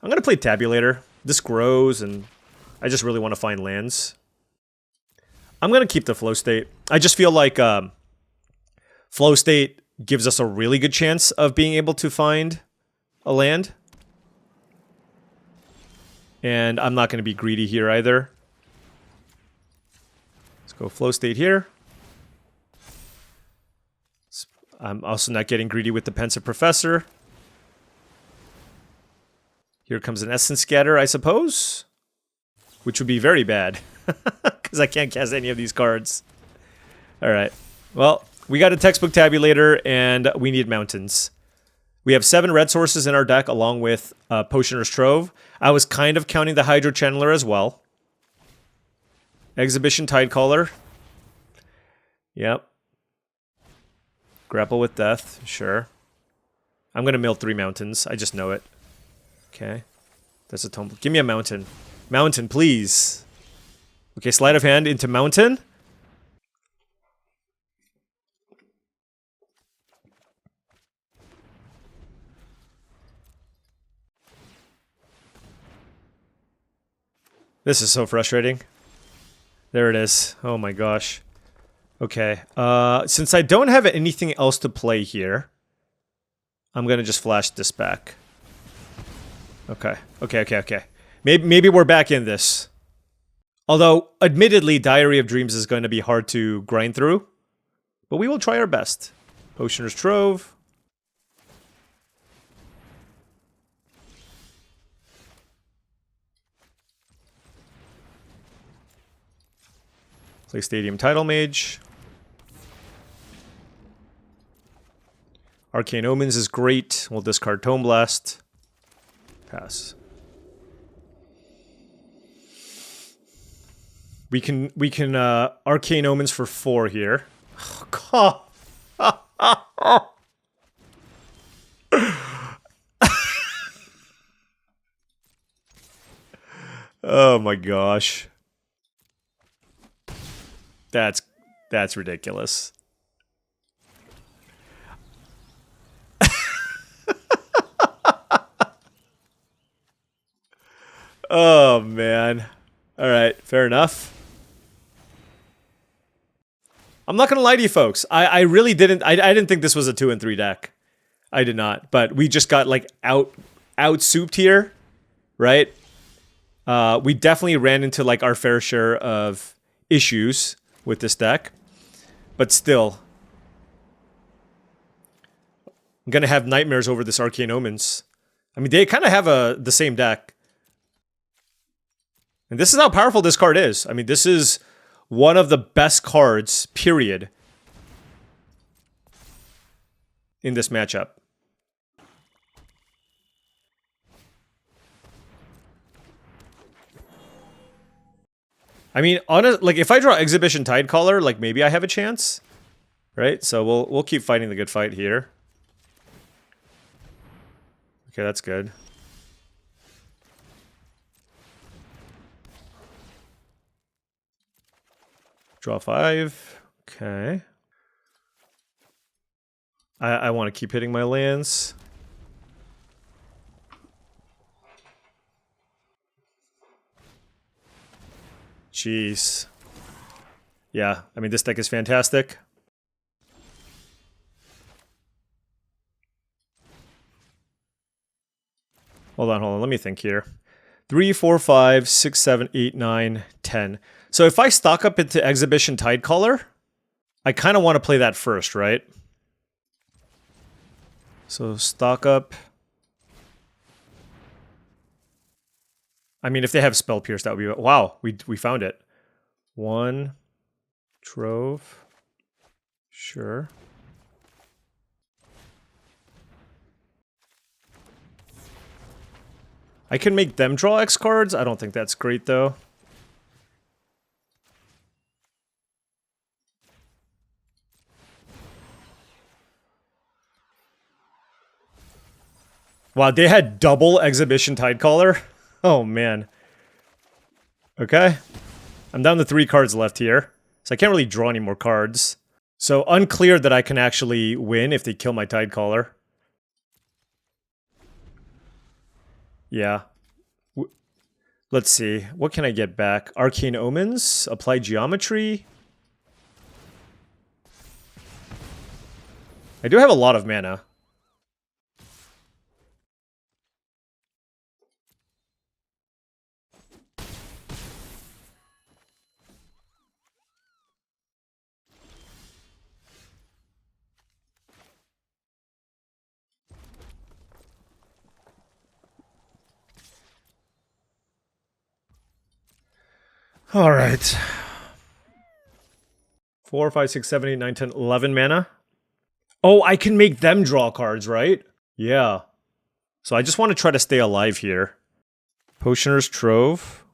I'm going to play Tabulator. This grows, and I just really want to find lands. I'm going to keep the Flow State. I just feel like Flow State gives us a really good chance of being able to find a land. And I'm not going to be greedy here either. Let's go Flow State here. I'm also not getting greedy with the Pensive Professor. Here comes an Essence Scatter, I suppose. Which would be very bad. Because I can't cast any of these cards. Alright. Well, we got a Textbook Tabulator, and we need mountains. We have 7 red sources in our deck, along with Potioner's Trove. I was kind of counting the Hydro Channeler as well. Exhibition Tidecaller. Yep. Grapple with death, sure. I'm gonna mill 3 mountains. I just know it. Okay. That's a tumble. Give me a mountain. Mountain, please. Okay, sleight of hand into mountain. This is so frustrating. There it is. Oh my gosh. Okay. Since I don't have anything else to play here, I'm gonna just flash this back. Okay. Okay. Maybe we're back in this. Although, admittedly, Diary of Dreams is going to be hard to grind through. But we will try our best. Potioner's Trove. Play Stadium Title Mage. Arcane Omens is great. We'll discard Tome Blast. Pass. We can Arcane Omens for 4 here. Oh, God. Oh my gosh. That's ridiculous. Oh man. All right, fair enough. I'm not gonna lie to you folks. I really didn't. I didn't think this was a 2 and 3 deck. I did not. But we just got like out souped here, right? We definitely ran into like our fair share of issues with this deck, but still, I'm gonna have nightmares over this Arcane Omens. I mean, they kind of have the same deck, and this is how powerful this card is. I mean, this is one of the best cards, period, in this matchup. I mean, like if I draw Exhibition Tidecaller, like maybe I have a chance, right? So we'll keep fighting the good fight here. Okay, that's good. Draw 5. Okay. I want to keep hitting my lands. Jeez. Yeah, I mean, this deck is fantastic. Hold on. Let me think here. 3, 4, 5, 6, 7, 8, 9, 10. So if I stock up into Exhibition Tidecaller, I kind of want to play that first, right? So stock up. I mean, if they have Spell Pierce, that would be... Wow, we found it. 1 Trove. Sure. I can make them draw X cards. I don't think that's great, though. Wow, they had double Exhibition Tidecaller? Oh, man. Okay. I'm down to 3 cards left here. So I can't really draw any more cards. So unclear that I can actually win if they kill my Tidecaller. Yeah. Let's see. What can I get back? Arcane Omens? Apply Geometry? I do have a lot of mana. All right. 4, 5, 6, 7, 8, 9, 10, 11 mana. Oh, I can make them draw cards, right? Yeah. So I just want to try to stay alive here. Potioner's Trove.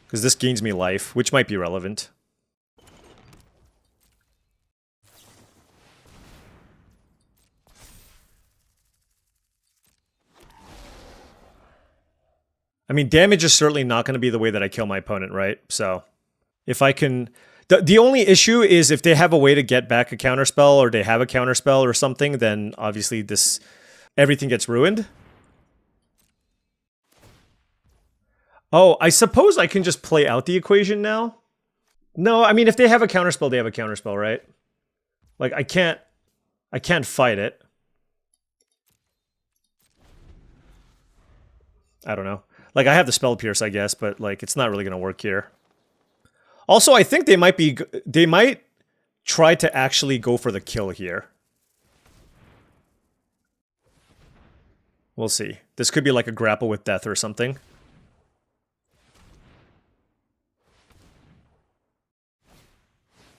Because this gains me life, which might be relevant. I mean, damage is certainly not going to be the way that I kill my opponent, right? So if I can... The only issue is if they have a way to get back a counterspell or they have a counterspell or something, then obviously everything gets ruined. Oh, I suppose I can just play out the equation now? No, I mean, if they have a counterspell, they have a counterspell, right? Like, I can't fight it. I don't know. Like, I have the Spell Pierce, I guess, but, like, it's not really going to work here. Also, I think they might try to actually go for the kill here. We'll see. This could be like a grapple with death or something.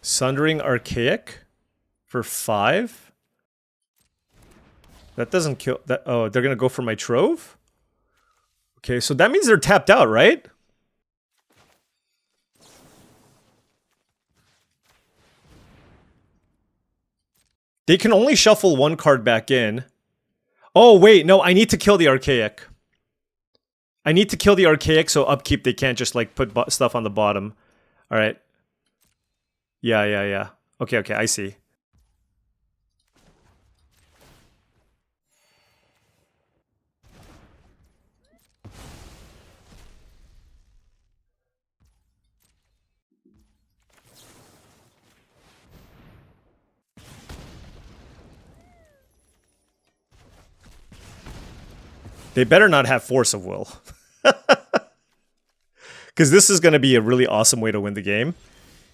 Sundering Archaic for 5? That doesn't kill... that. Oh, they're going to go for my Trove? Okay, so that means they're tapped out, right? They can only shuffle one card back in. Oh, wait, no, I need to kill the Archaic. I need to kill the Archaic, so upkeep, they can't just, like, put stuff on the bottom. Alright. Yeah. Okay, I see. They better not have Force of Will. Because this is going to be a really awesome way to win the game.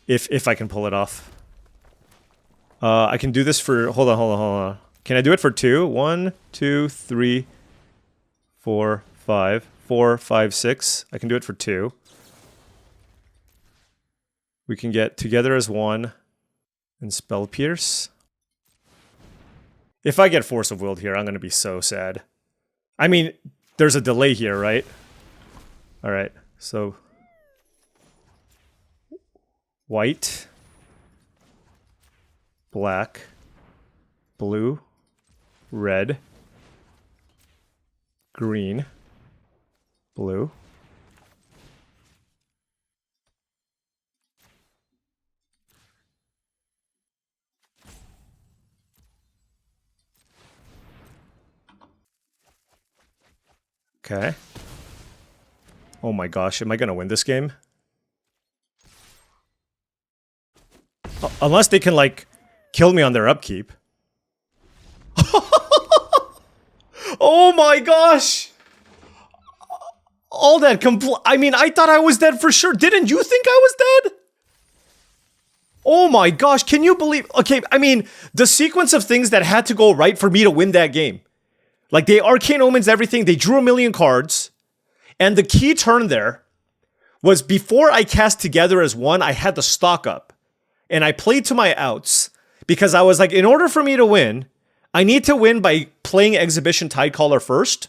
If I can pull it off. I can do this for... Hold on. Can I do it for 2? 1, 2, 3, 4, 5. 4, 5, 6. I can do it for 2. We can get Together as 1 and Spell Pierce. If I get Force of Will here, I'm going to be so sad. I mean, there's a delay here, right? Alright, so... White. Black. Blue. Red. Green. Blue. Okay. Oh my gosh, am I gonna win this game? Unless they can, like, kill me on their upkeep. Oh my gosh! All that I mean, I thought I was dead for sure. Didn't you think I was dead? Oh my gosh, can you believe... Okay, I mean, the sequence of things that had to go right for me to win that game. Like, they Arcane Omens everything, they drew a million cards, and the key turn there was before I cast Together as 1, I had to stock up. And I played to my outs, because I was like, in order for me to win, I need to win by playing Exhibition Tidecaller first.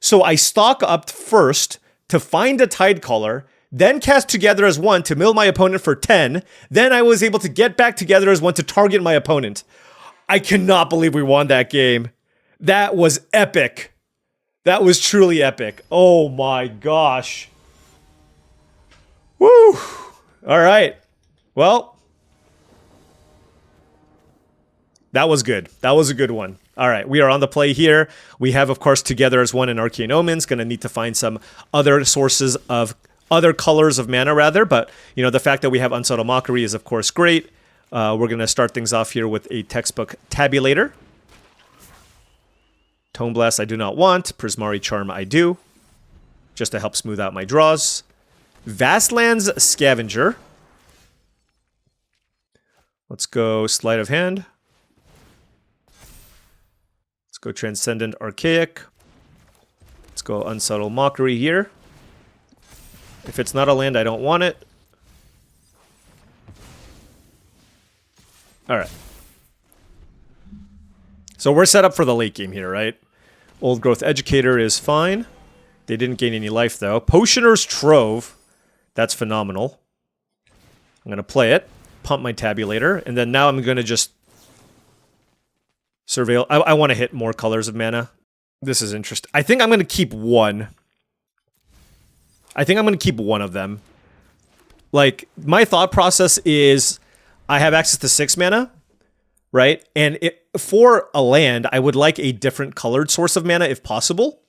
So I stock up first to find a Tidecaller, then cast Together as 1 to mill my opponent for 10, then I was able to get back Together as 1 to target my opponent. I cannot believe we won that game. That was epic. That was truly epic. Oh my gosh. Woo! Alright. Well, that was good. That was a good one. Alright, we are on the play here. We have, of course, Together as 1 in Arcane Omens. Gonna need to find some other sources of... other colors of mana, rather. But, you know, the fact that we have Unsubtle Mockery is, of course, great. We're gonna start things off here with a textbook Tabulator. Tone Blast I do not want. Prismari Charm I do. Just to help smooth out my draws. Vastlands Scavenger. Let's go Sleight of Hand. Let's go Transcendent Archaic. Let's go Unsubtle Mockery here. If it's not a land, I don't want it. Alright. So we're set up for the late game here, right? Old Growth Educator is fine. They didn't gain any life, though. Potioner's Trove. That's phenomenal. I'm going to play it. Pump my Tabulator. And then now I'm going to just... surveil. I want to hit more colors of mana. This is interesting. I think I'm going to keep 1. I think I'm going to keep one of them. Like, my thought process is I have access to 6 mana, right? And for a land, I would like a different colored source of mana if possible.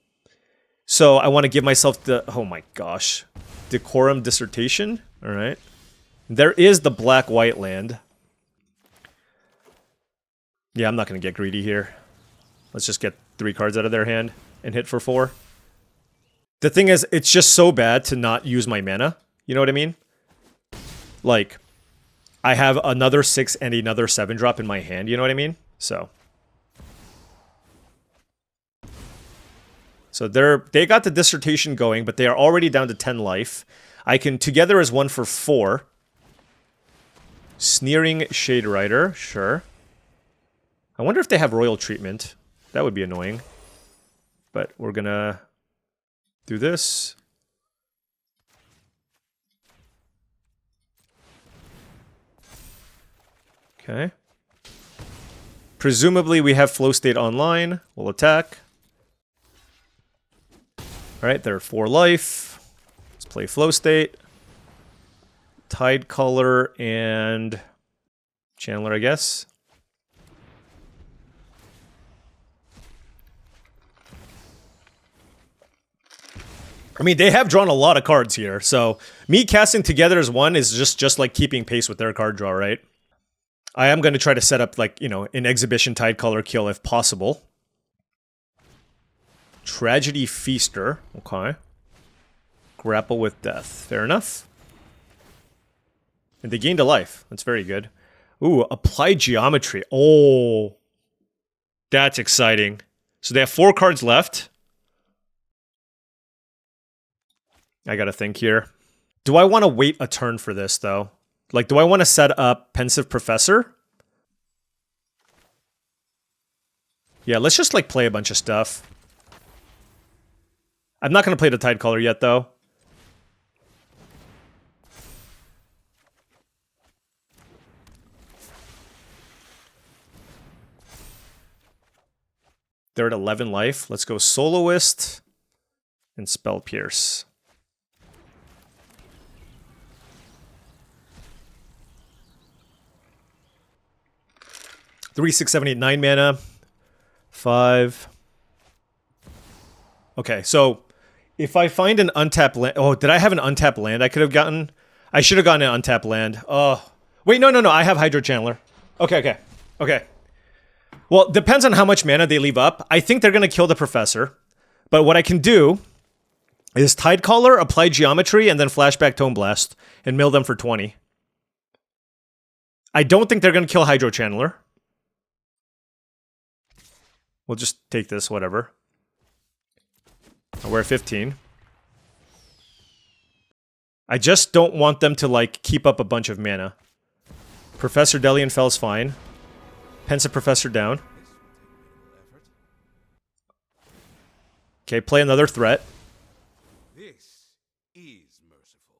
So I want to give myself the, oh my gosh, Decorum Dissertation. All right. There is the black-white land. Yeah, I'm not going to get greedy here. Let's just get 3 cards out of their hand and hit for 4. The thing is, it's just so bad to not use my mana. You know what I mean? Like, I have another 6 and another 7 drop in my hand. You know what I mean? So they got the dissertation going, but they are already down to 10 life. I can together as 1 for 4. Sneering Shade Rider, sure. I wonder if they have royal treatment. That would be annoying. But we're gonna do this. Okay. Presumably we have Flow State online. We'll attack. Alright, they're 4 life. Let's play Flow State. Tide Color and Chandler, I guess. I mean, they have drawn a lot of cards here, so me casting together as 1 is just like keeping pace with their card draw, right? I am going to try to set up, like, you know, an Exhibition Tide Color kill if possible. Tragedy Feaster. Okay. Grapple with Death. Fair enough. And they gained a life. That's very good. Ooh, Apply Geometry. Oh. That's exciting. So they have 4 cards left. I gotta think here. Do I want to wait a turn for this, though? Like, do I want to set up Pensive Professor? Yeah, let's just, like, play a bunch of stuff. I'm not going to play the Tide Color yet, though. They're at 11 life. Let's go Soloist and Spell Pierce. Three, 6, 7, 8, 9 mana. 5. Okay, so if I find an untapped land... Oh, did I have an untapped land I could have gotten? I should have gotten an untapped land. Oh. Wait, no. I have Hydro Channeler. Okay. Well, depends on how much mana they leave up. I think they're going to kill the Professor. But what I can do is Tide Caller, Apply Geometry, and then Flashback Tome Blast, and mill them for 20. I don't think they're going to kill Hydro Channeler. We'll just take this, whatever. We're at 15. I just don't want them to, like, keep up a bunch of mana. Professor Delian Fell's fine. Pensive Professor down. Okay, play another threat. This is merciful.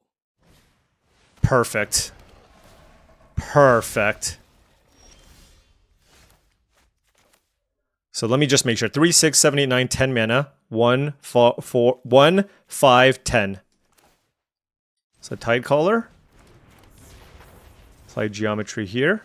Perfect. Perfect. So let me just make sure. 3, 6, 7, 8, 9, 10 mana. 1, 4, 1, 5, 10. So Tide Caller. Apply Geometry here.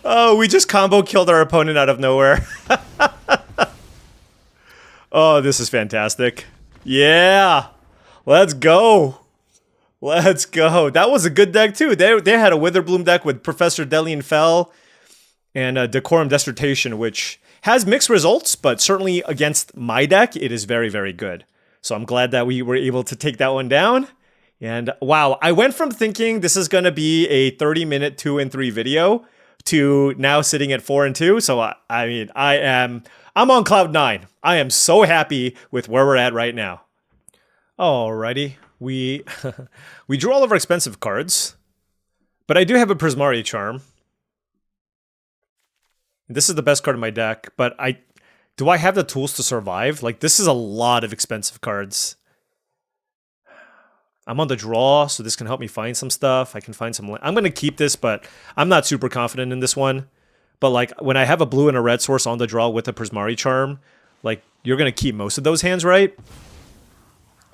Oh, we just combo killed our opponent out of nowhere. Oh, this is fantastic. Yeah. Let's go. Let's go. That was a good deck, too. They had a Witherbloom deck with Professor Delian Fell and Decorum Dissertation, which has mixed results, but certainly against my deck, it is very, very good. So I'm glad that we were able to take that one down. And wow, I went from thinking this is going to be a 30-minute 2 and 3 video to now sitting at 4 and 2. So I mean, I'm on cloud 9. I am so happy with where we're at right now. Alrighty, we drew all of our expensive cards, but I do have a Prismari Charm. This is the best card in my deck, but do I have the tools to survive? Like, this is a lot of expensive cards. I'm on the draw, so this can help me find some stuff. I can find some... I'm going to keep this, but I'm not super confident in this one. But, like, when I have a blue and a red source on the draw with a Prismari Charm, like, you're going to keep most of those hands, right?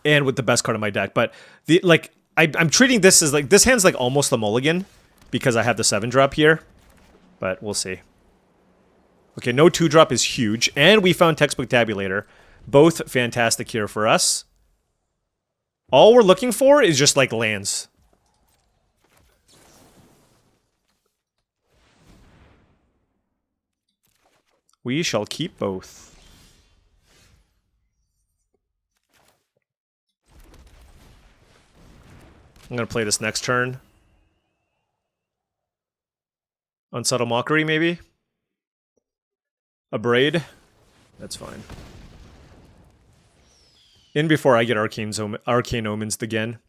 And with the best card in my deck. But, I'm treating this as, like, this hand's, like, almost a mulligan because I have the 7-drop here. But we'll see. Okay, no 2-drop is huge. And we found Textbook Tabulator. Both fantastic here for us. All we're looking for is just, like, lands. We shall keep both. I'm going to play this next turn. Unsubtle Mockery, maybe? A Braid? That's fine. In before I get Arcane Omens again.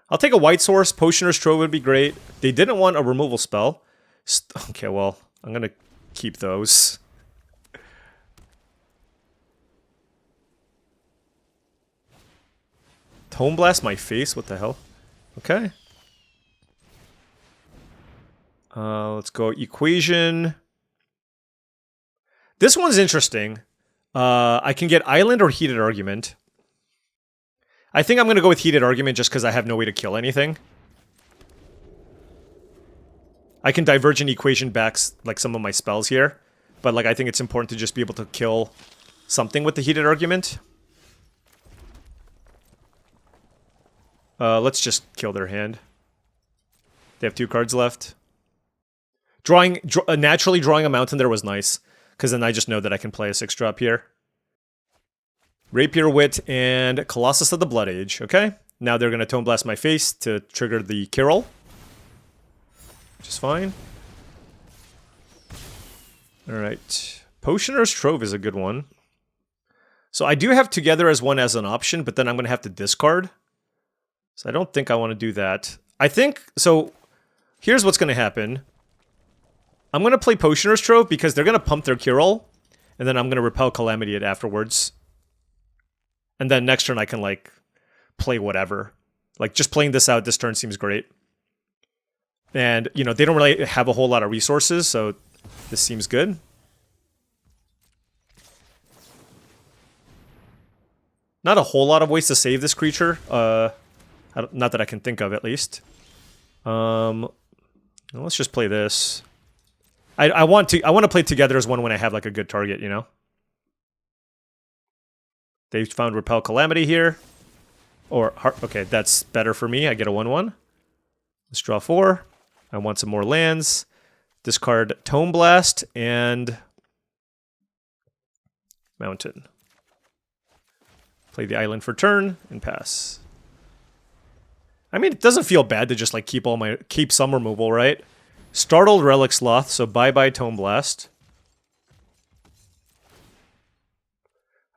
I'll take a white source. Potioner's Trove would be great. They didn't want a removal spell. Okay, well, I'm going to keep those. Tome Blast my face? What the hell? Okay. Let's go Equation. This one's interesting. I can get Island or Heated Argument. I think I'm going to go with Heated Argument just because I have no way to kill anything. I can Divergent Equation back like some of my spells here. But like I think it's important to just be able to kill something with the Heated Argument. Let's just kill their hand. They have 2 cards left. Naturally drawing a mountain there was nice. Because then I just know that I can play a 6-drop here. Rapier Wit and Colossus of the Blood Age. Okay. Now they're going to Tone Blast my face to trigger the Kiral. Which is fine. Alright. Potioner's Trove is a good one. So I do have Together as one as an option, but then I'm going to have to discard. So I don't think I want to do that. I think... So, here's what's going to happen. I'm going to play Potioner's Trove because they're going to pump their Kiral. And then I'm going to Repel Calamity it afterwards. And then next turn I can, like, play whatever. Like, just playing this out this turn seems great. And, you know, they don't really have a whole lot of resources, so this seems good. Not a whole lot of ways to save this creature. Not that I can think of, at least. Let's just play this. I want to play Together as one when I have, like, a good target, you know? They found Repel Calamity here. Or, okay, that's better for me. I get a 1/1. Let's draw 4. I want some more lands. Discard Tome Blast and Mountain. Play the island for turn and pass. I mean, it doesn't feel bad to just like keep some removal, right? Startled Relic Sloth, so bye-bye Tome Blast.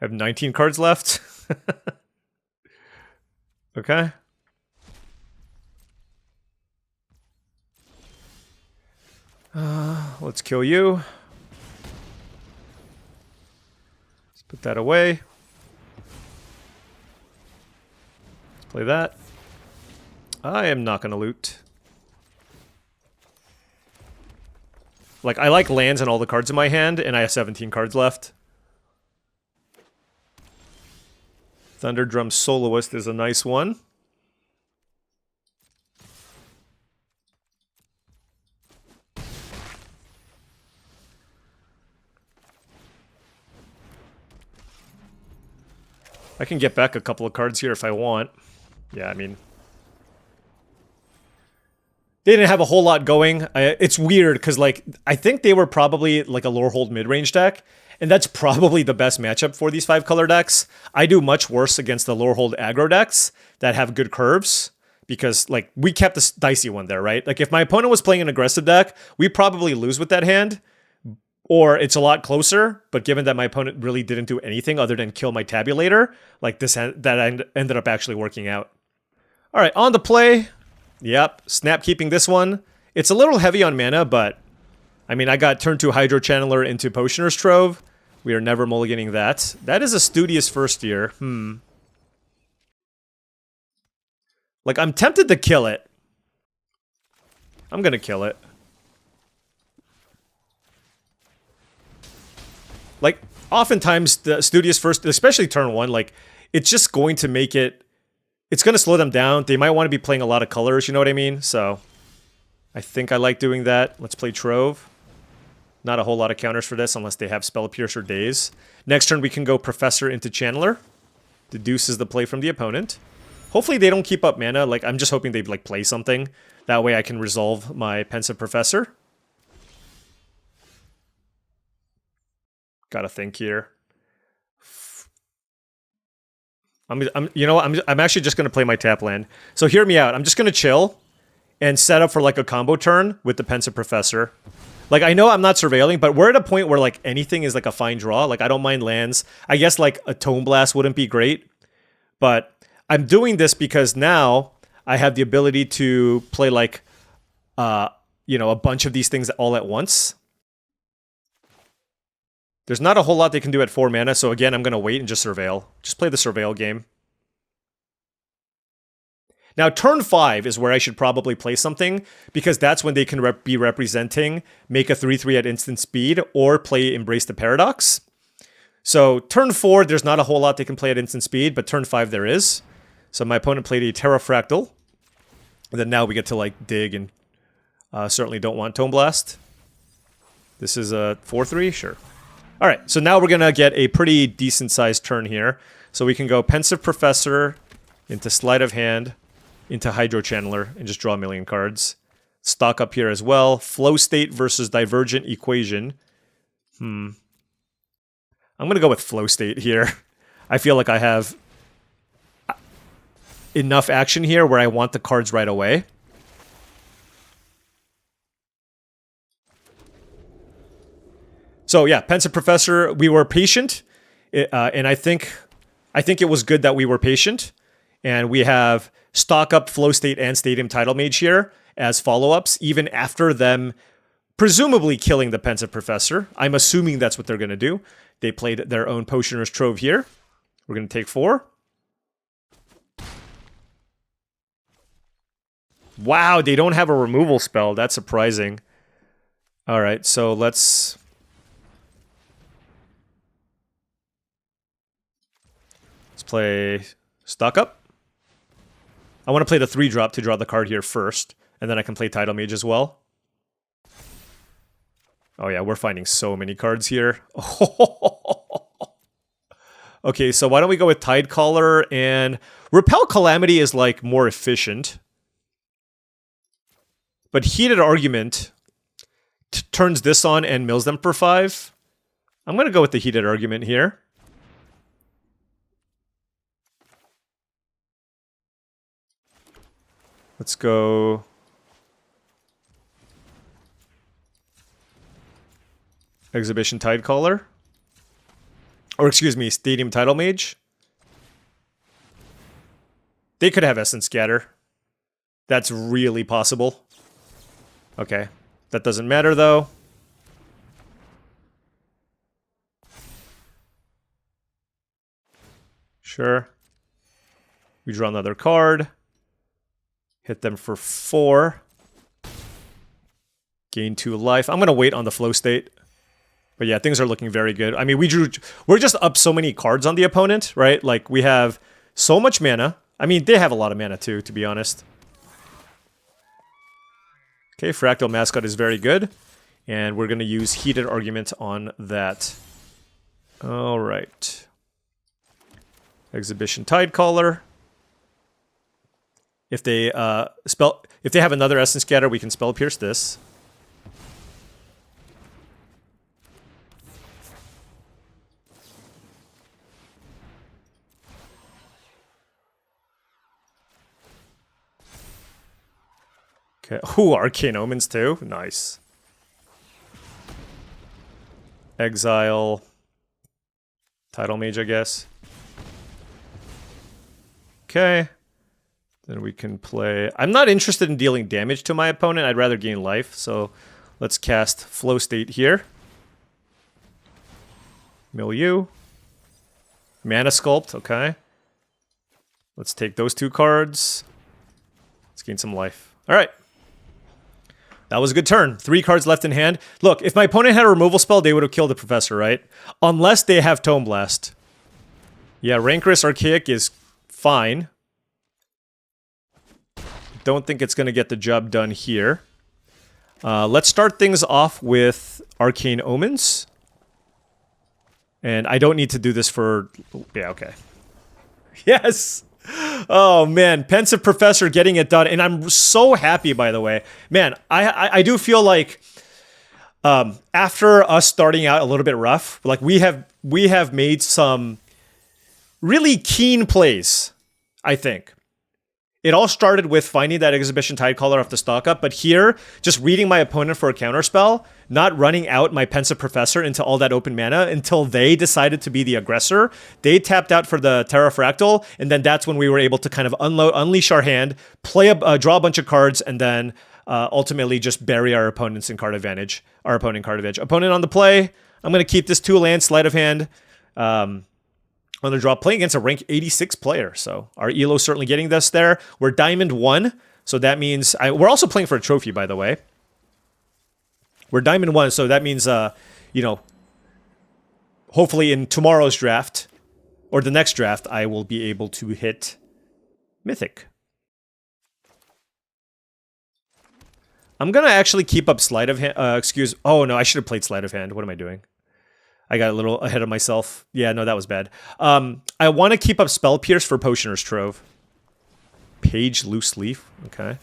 I have 19 cards left. Okay. Let's kill you. Let's put that away. Let's play that. I am not going to loot. Like, I like lands and all the cards in my hand, and I have 17 cards left. Thunderdrum Soloist is a nice one. I can get back a couple of cards here if I want. Yeah, I mean... They didn't have a whole lot going. It's weird, because, like, I think they were probably, like, a Lorehold mid-range deck, and that's probably the best matchup for these 5-color decks. I do much worse against the Lorehold aggro decks that have good curves, because, like, we kept this dicey one there, right? Like, if my opponent was playing an aggressive deck, we probably lose with that hand, or it's a lot closer, but given that my opponent really didn't do anything other than kill my tabulator, like, that ended up actually working out. All right, on the play... Yep, snap keeping this one. It's a little heavy on mana, but... I mean, I got turn 2 Hydro Channeler into Potioner's Trove. We are never mulliganing that. That is a studious first year. Like, I'm tempted to kill it. I'm gonna kill it. Like, oftentimes, the Studious first, especially turn 1, like, it's just going to make it... It's going to slow them down. They might want to be playing a lot of colors, you know what I mean? So, I think I like doing that. Let's play Trove. Not a whole lot of counters for this, unless they have Spell Pierce or Daze. Next turn, we can go Professor into Channeler. Deduces the play from the opponent. Hopefully they don't keep up mana. Like, I'm just hoping they, like, play something. That way I can resolve my Pensive Professor. Gotta think here. I'm actually just gonna play my tap land. So hear me out. I'm just gonna chill and set up for like a combo turn with the Pensive Professor. Like, I know I'm not surveilling, but we're at a point where like anything is like a fine draw. Like, I don't mind lands. I guess like a Tome Blast wouldn't be great, but I'm doing this because now I have the ability to play like, you know, a bunch of these things all at once. There's not a whole lot they can do at 4 mana, so again, I'm going to wait and just surveil. Just play the surveil game. Now, turn 5 is where I should probably play something, because that's when they can be representing, make a 3/3 at instant speed, or play Embrace the Paradox. So, turn 4, there's not a whole lot they can play at instant speed, but turn 5 there is. So my opponent played a Terrafractal. And then now we get to, like, dig, and certainly don't want Tome Blast. This is a 4/3? Sure. Alright, so now we're going to get a pretty decent-sized turn here. So we can go Pensive Professor into Sleight of Hand, into Hydro Channeler, and just draw a million cards. Stock up here as well. Flow State versus Divergent Equation. I'm going to go with Flow State here. I feel like I have enough action here where I want the cards right away. So yeah, Pensive Professor, we were patient, and I think it was good that we were patient, and we have Stock Up, Flow State, and Stadium Title Mage here as follow-ups, even after them presumably killing the Pensive Professor. I'm assuming that's what they're going to do. They played their own Potioner's Trove here. We're going to take 4. Wow, they don't have a removal spell. That's surprising. All right, so let's play Stock Up. I want to play the 3-drop to draw the card here first, and then I can play Tidal Mage as well. Oh yeah, we're finding so many cards here. Okay, so why don't we go with Tidecaller, and Repel Calamity is like more efficient. But Heated Argument turns this on and mills them for 5. I'm going to go with the Heated Argument here. Let's go Exhibition Tidecaller. Or excuse me, Stadium Title Mage. They could have Essence Scatter. That's really possible. Okay. That doesn't matter though. Sure. We draw another card. Hit them for 4. Gain 2 life. I'm going to wait on the Flow State. But yeah, things are looking very good. I mean, we're just up so many cards on the opponent, right? Like, we have so much mana. I mean, they have a lot of mana too, to be honest. Okay, Fractal Mascot is very good. And we're going to use Heated Argument on that. Alright. Exhibition Tidecaller. If they have another Essence Scatter, we can Spell Pierce this. Okay. Ooh, Arcane Omens too. Nice. Exile. Tidal Mage, I guess. Okay. Then we can play... I'm not interested in dealing damage to my opponent. I'd rather gain life. So let's cast Flow State here. Milieu. Mana Sculpt. Okay. Let's take those 2 cards. gain some life. All right. That was a good turn. 3 cards left in hand. Look, if my opponent had a removal spell, they would have killed the Professor, right? Unless they have Tome Blast. Yeah, Rancorous Archaic is fine. Don't think it's going to get the job done here. Let's start things off with Arcane Omens. And I don't need to do this for... Yeah, okay. Yes! Oh, man. Pensive Professor getting it done. And I'm so happy, by the way. Man, I do feel like after us starting out a little bit rough, like we have made some really keen plays, I think. It all started with finding that Exhibition Tidecaller off the stock up, but here, just reading my opponent for a counterspell, not running out my Pensive Professor into all that open mana until they decided to be the aggressor. They tapped out for the Terra Fractal, and then that's when we were able to kind of unleash our hand, draw a bunch of cards, and then ultimately just bury our opponents in card advantage. Opponent on the play. I'm going to keep this 2-land sleight of hand. On the draw, playing against a rank 86 player. So our ELO certainly getting us there. We're Diamond 1, so that means... we're also playing for a trophy, by the way. We're Diamond 1, so that means, you know, hopefully in tomorrow's draft, or the next draft, I will be able to hit Mythic. I'm going to actually keep up Sleight of Hand. Oh, no, I should have played Sleight of Hand. What am I doing? I got a little ahead of myself. Yeah, no, that was bad. I want to keep up Spell Pierce for Potioner's Trove. Page Loose Leaf. Okay.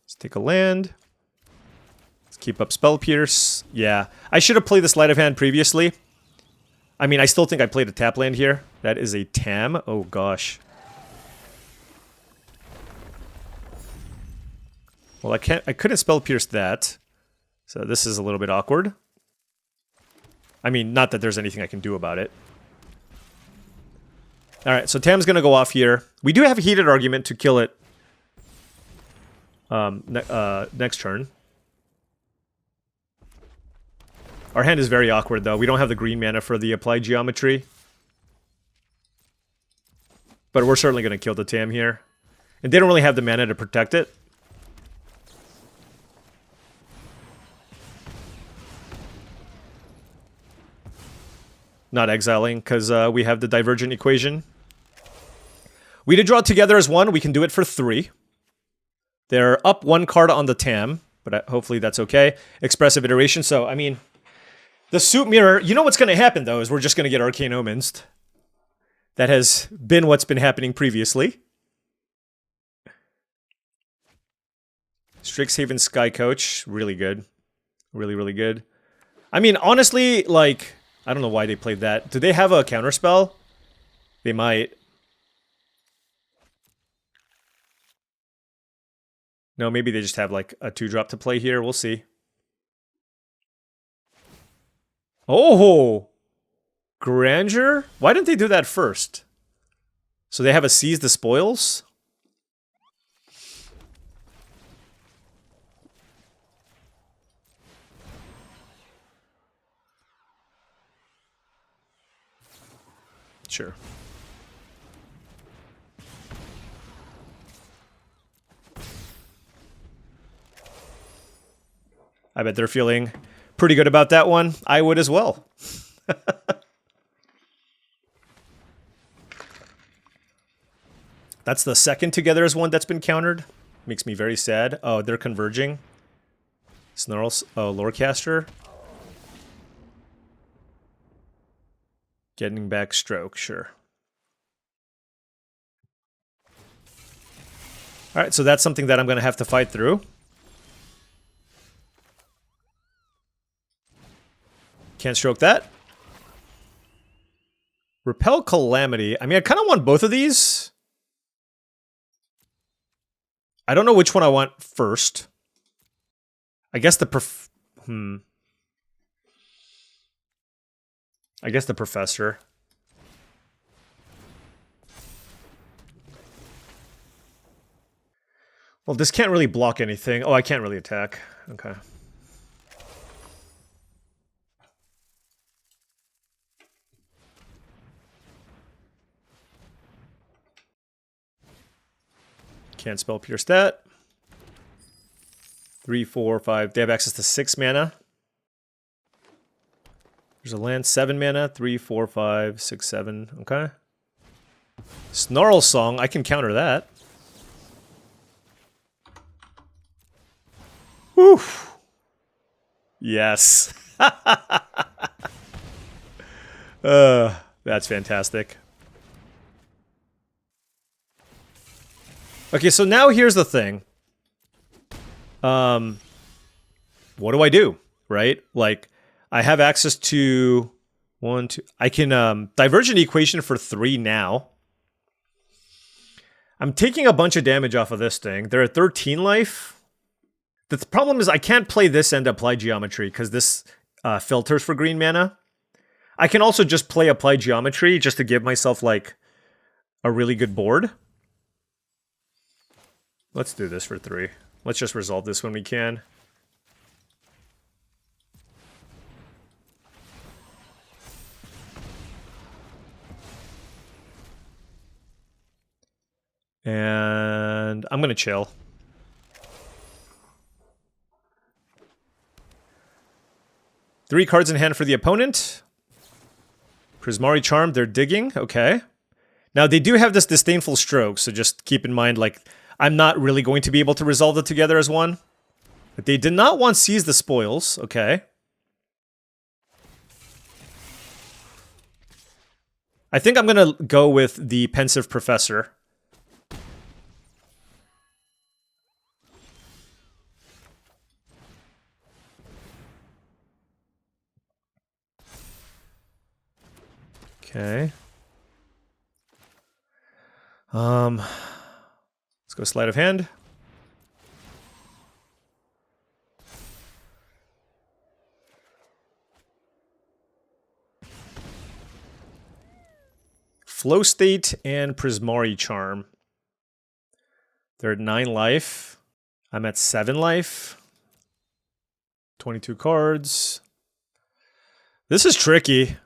Let's take a land. Let's keep up Spell Pierce. Yeah, I should have played the Sleight of Hand previously. I mean, I still think I played a tap land here. That is a Tam. Oh, gosh. Well, I couldn't Spell Pierce that. So this is a little bit awkward. I mean, not that there's anything I can do about it. Alright, so Tam's gonna go off here. We do have a heated argument to kill it next turn. Our hand is very awkward, though. We don't have the green mana for the Applied Geometry. But we're certainly gonna kill the Tam here. And they don't really have the mana to protect it. Not exiling, because we have the Divergent Equation. We did draw together as 1. We can do it for 3. They're up 1 card on the Tam, but hopefully that's okay. Expressive Iteration, so, I mean... The Suit Mirror, you know what's going to happen, though, is we're just going to get Arcane Omens. That has been what's been happening previously. Strixhaven Sky Coach, really good. Really, really good. I mean, honestly, like... I don't know why they played that. Do they have a counterspell? They might. No, maybe they just have like a 2-drop to play here. We'll see. Oh! Grandeur? Why didn't they do that first? So they have a Seize the Spoils? Sure. I bet they're feeling pretty good about that one. I would as well. That's the second Together as one that's been countered. Makes me very sad. Oh, they're converging. Snarls. Oh, Lorecaster. Getting back Stroke, sure. Alright, so that's something that I'm going to have to fight through. Can't stroke that. Repel Calamity. I mean, I kind of want both of these. I don't know which one I want first. I guess the I guess the Professor. Well, this can't really block anything. Oh, I can't really attack. Okay. Can't spell pure stat. 3, 4, 5. They have access to 6 mana. There's a land, 7 mana. 3, 4, 5, 6, 7. Okay. Snarl Song. I can counter that. Whew. Yes. That's fantastic. Okay, so now here's the thing. What do I do? Right? Like, I have access to 1, 2. I can divergent equation for 3 now. I'm taking a bunch of damage off of this thing. They're at 13 life. The problem is I can't play this and apply geometry because this filters for green mana. I can also just play apply geometry just to give myself like a really good board. Let's do this for 3. Let's just resolve this when we can. And I'm going to chill. Three cards in hand for the opponent. Prismari Charm, they're digging. Okay. Now, they do have this Disdainful Stroke, so just keep in mind, like, I'm not really going to be able to resolve it together as one. But they did not want Seize the Spoils. Okay. I think I'm going to go with the Pensive Professor. Okay. Let's go sleight of hand. Flow State and Prismari Charm. They're at 9 life. I'm at 7 life. 22 cards. This is tricky.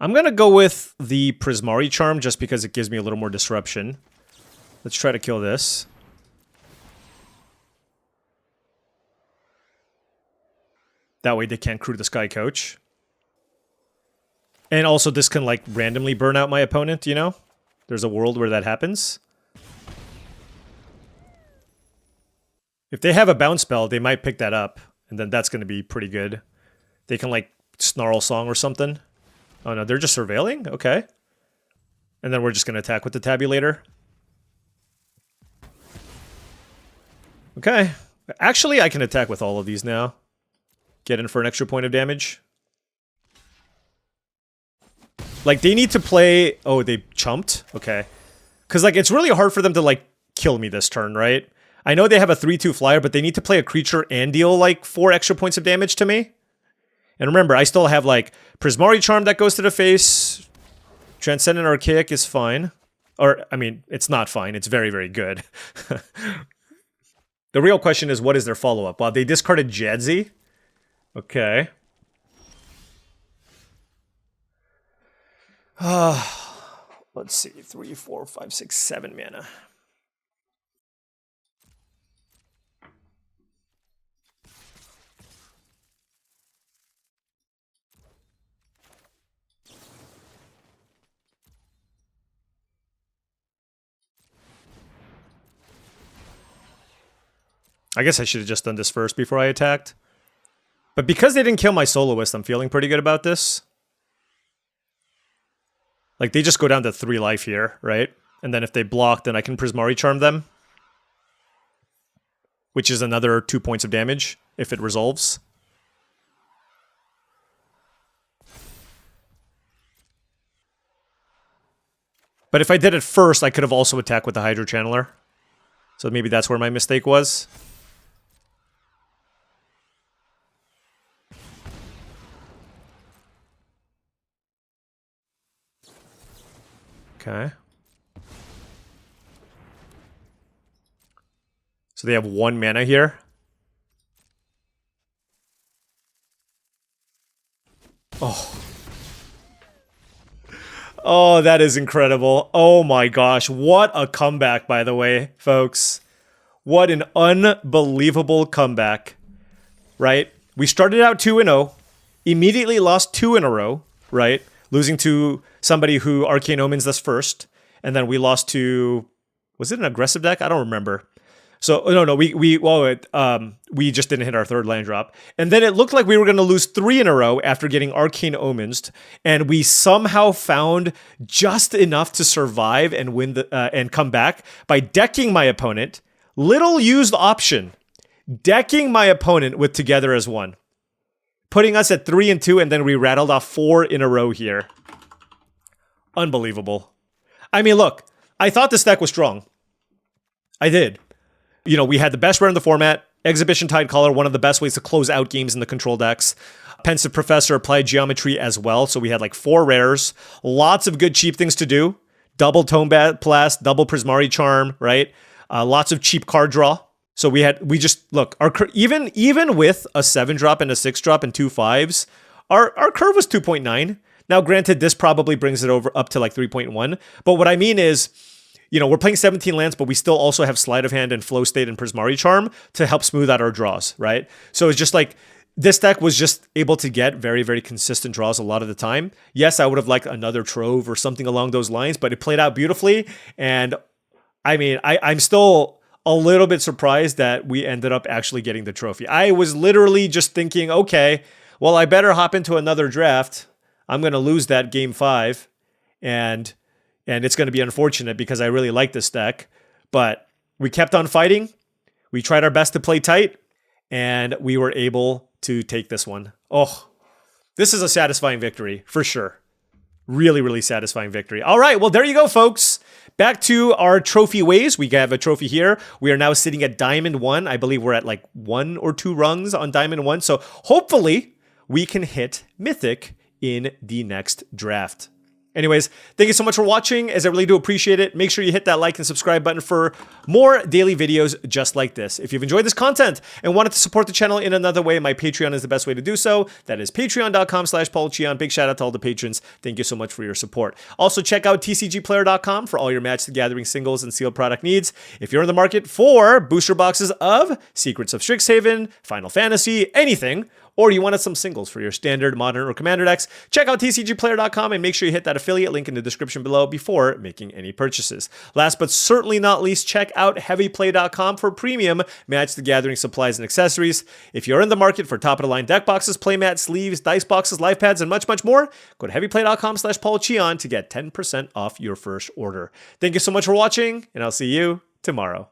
I'm going to go with the Prismari Charm just because it gives me a little more disruption. Let's try to kill this. That way they can't crew the Sky Coach. And also this can like randomly burn out my opponent, you know? There's a world where that happens. If they have a bounce spell, they might pick that up. And then that's going to be pretty good. They can like Snarl Song or something. Oh no, they're just surveilling? Okay. And then we're just going to attack with the tabulator. Okay. Actually, I can attack with all of these now. Get in for an extra point of damage. Like, they need to play... Oh, they chumped? Okay. Because, like, it's really hard for them to, like, kill me this turn, right? I know they have a 3-2 flyer, but they need to play a creature and deal, like, 4 extra points of damage to me. And remember, I still have, like, Prismari Charm that goes to the face. Transcendent Archaic is fine. Or, I mean, it's not fine. It's very, very good. The real question is, what is their follow-up? Well, they discarded Jadzi. Okay. Let's see. 3, 4, 5, 6, 7 mana. I guess I should have just done this first before I attacked. But because they didn't kill my Soloist, I'm feeling pretty good about this. Like, they just go down to 3 life here, right? And then if they block, then I can Prismari Charm them. Which is another 2 points of damage, if it resolves. But if I did it first, I could have also attacked with the Hydro Channeler. So maybe that's where my mistake was. Okay. So they have 1 mana here. Oh. Oh, that is incredible. Oh my gosh. What a comeback, by the way, folks. What an unbelievable comeback, right? We started out 2-0, immediately lost 2 in a row, right? Losing to somebody who Arcane Omens us first. And then we lost to, was it an aggressive deck? I don't remember. So no, we just didn't hit our third land drop, and then it looked like we were going to lose 3 in a row after getting Arcane Omens, and we somehow found just enough to survive and win the and come back by decking my opponent. Little used option, decking my opponent with Together as One, putting us at 3-2, and then we rattled off 4 in a row here. Unbelievable. I mean, look, I thought this deck was strong. I did. You know, we had the best rare in the format. Exhibition Tidecaller, one of the best ways to close out games in the control decks. Pensive Professor, Applied Geometry as well. So we had like 4 rares. Lots of good cheap things to do. Double Tome Blast, double Prismari Charm, right? Lots of cheap card draw. So we just look, even with a 7-drop and a 6-drop and 2 5s, our curve was 2.9. Now, granted, this probably brings it up to like 3.1. But what I mean is, you know, we're playing 17 lands, but we still also have Sleight of Hand and Flow State and Prismari Charm to help smooth out our draws, right? So it's just like, this deck was just able to get very, very consistent draws a lot of the time. Yes, I would have liked another Trove or something along those lines, but it played out beautifully. And I mean, I'm still a little bit surprised that we ended up actually getting the trophy. I was literally just thinking, okay, well, I better hop into another draft. I'm going to lose that game 5. And it's going to be unfortunate because I really like this deck. But we kept on fighting. We tried our best to play tight. And we were able to take this one. Oh, this is a satisfying victory for sure. Really, really satisfying victory. All right, well, there you go, folks. Back to our trophy ways. We have a trophy here. We are now sitting at Diamond 1. I believe we're at like 1 or 2 rungs on Diamond 1. So hopefully we can hit Mythic in the next draft. Anyways, thank you so much for watching, as I really do appreciate it. Make sure you hit that like and subscribe button for more daily videos just like this. If you've enjoyed this content and wanted to support the channel in another way, my Patreon is the best way to do so. That is patreon.com/paulcheon. Big shout out to all the patrons. Thank you so much for your support. Also, check out TCGplayer.com for all your Magic the Gathering singles and sealed product needs. If you're in the market for booster boxes of Secrets of Strixhaven, Final Fantasy, anything, or you wanted some singles for your standard, modern, or commander decks, check out tcgplayer.com and make sure you hit that affiliate link in the description below before making any purchases. Last but certainly not least, check out heavyplay.com for premium Magic the Gathering supplies and accessories. If you're in the market for top-of-the-line deck boxes, playmats, sleeves, dice boxes, life pads, and much, much more, go to heavyplay.com/paulcheon to get 10% off your first order. Thank you so much for watching, and I'll see you tomorrow.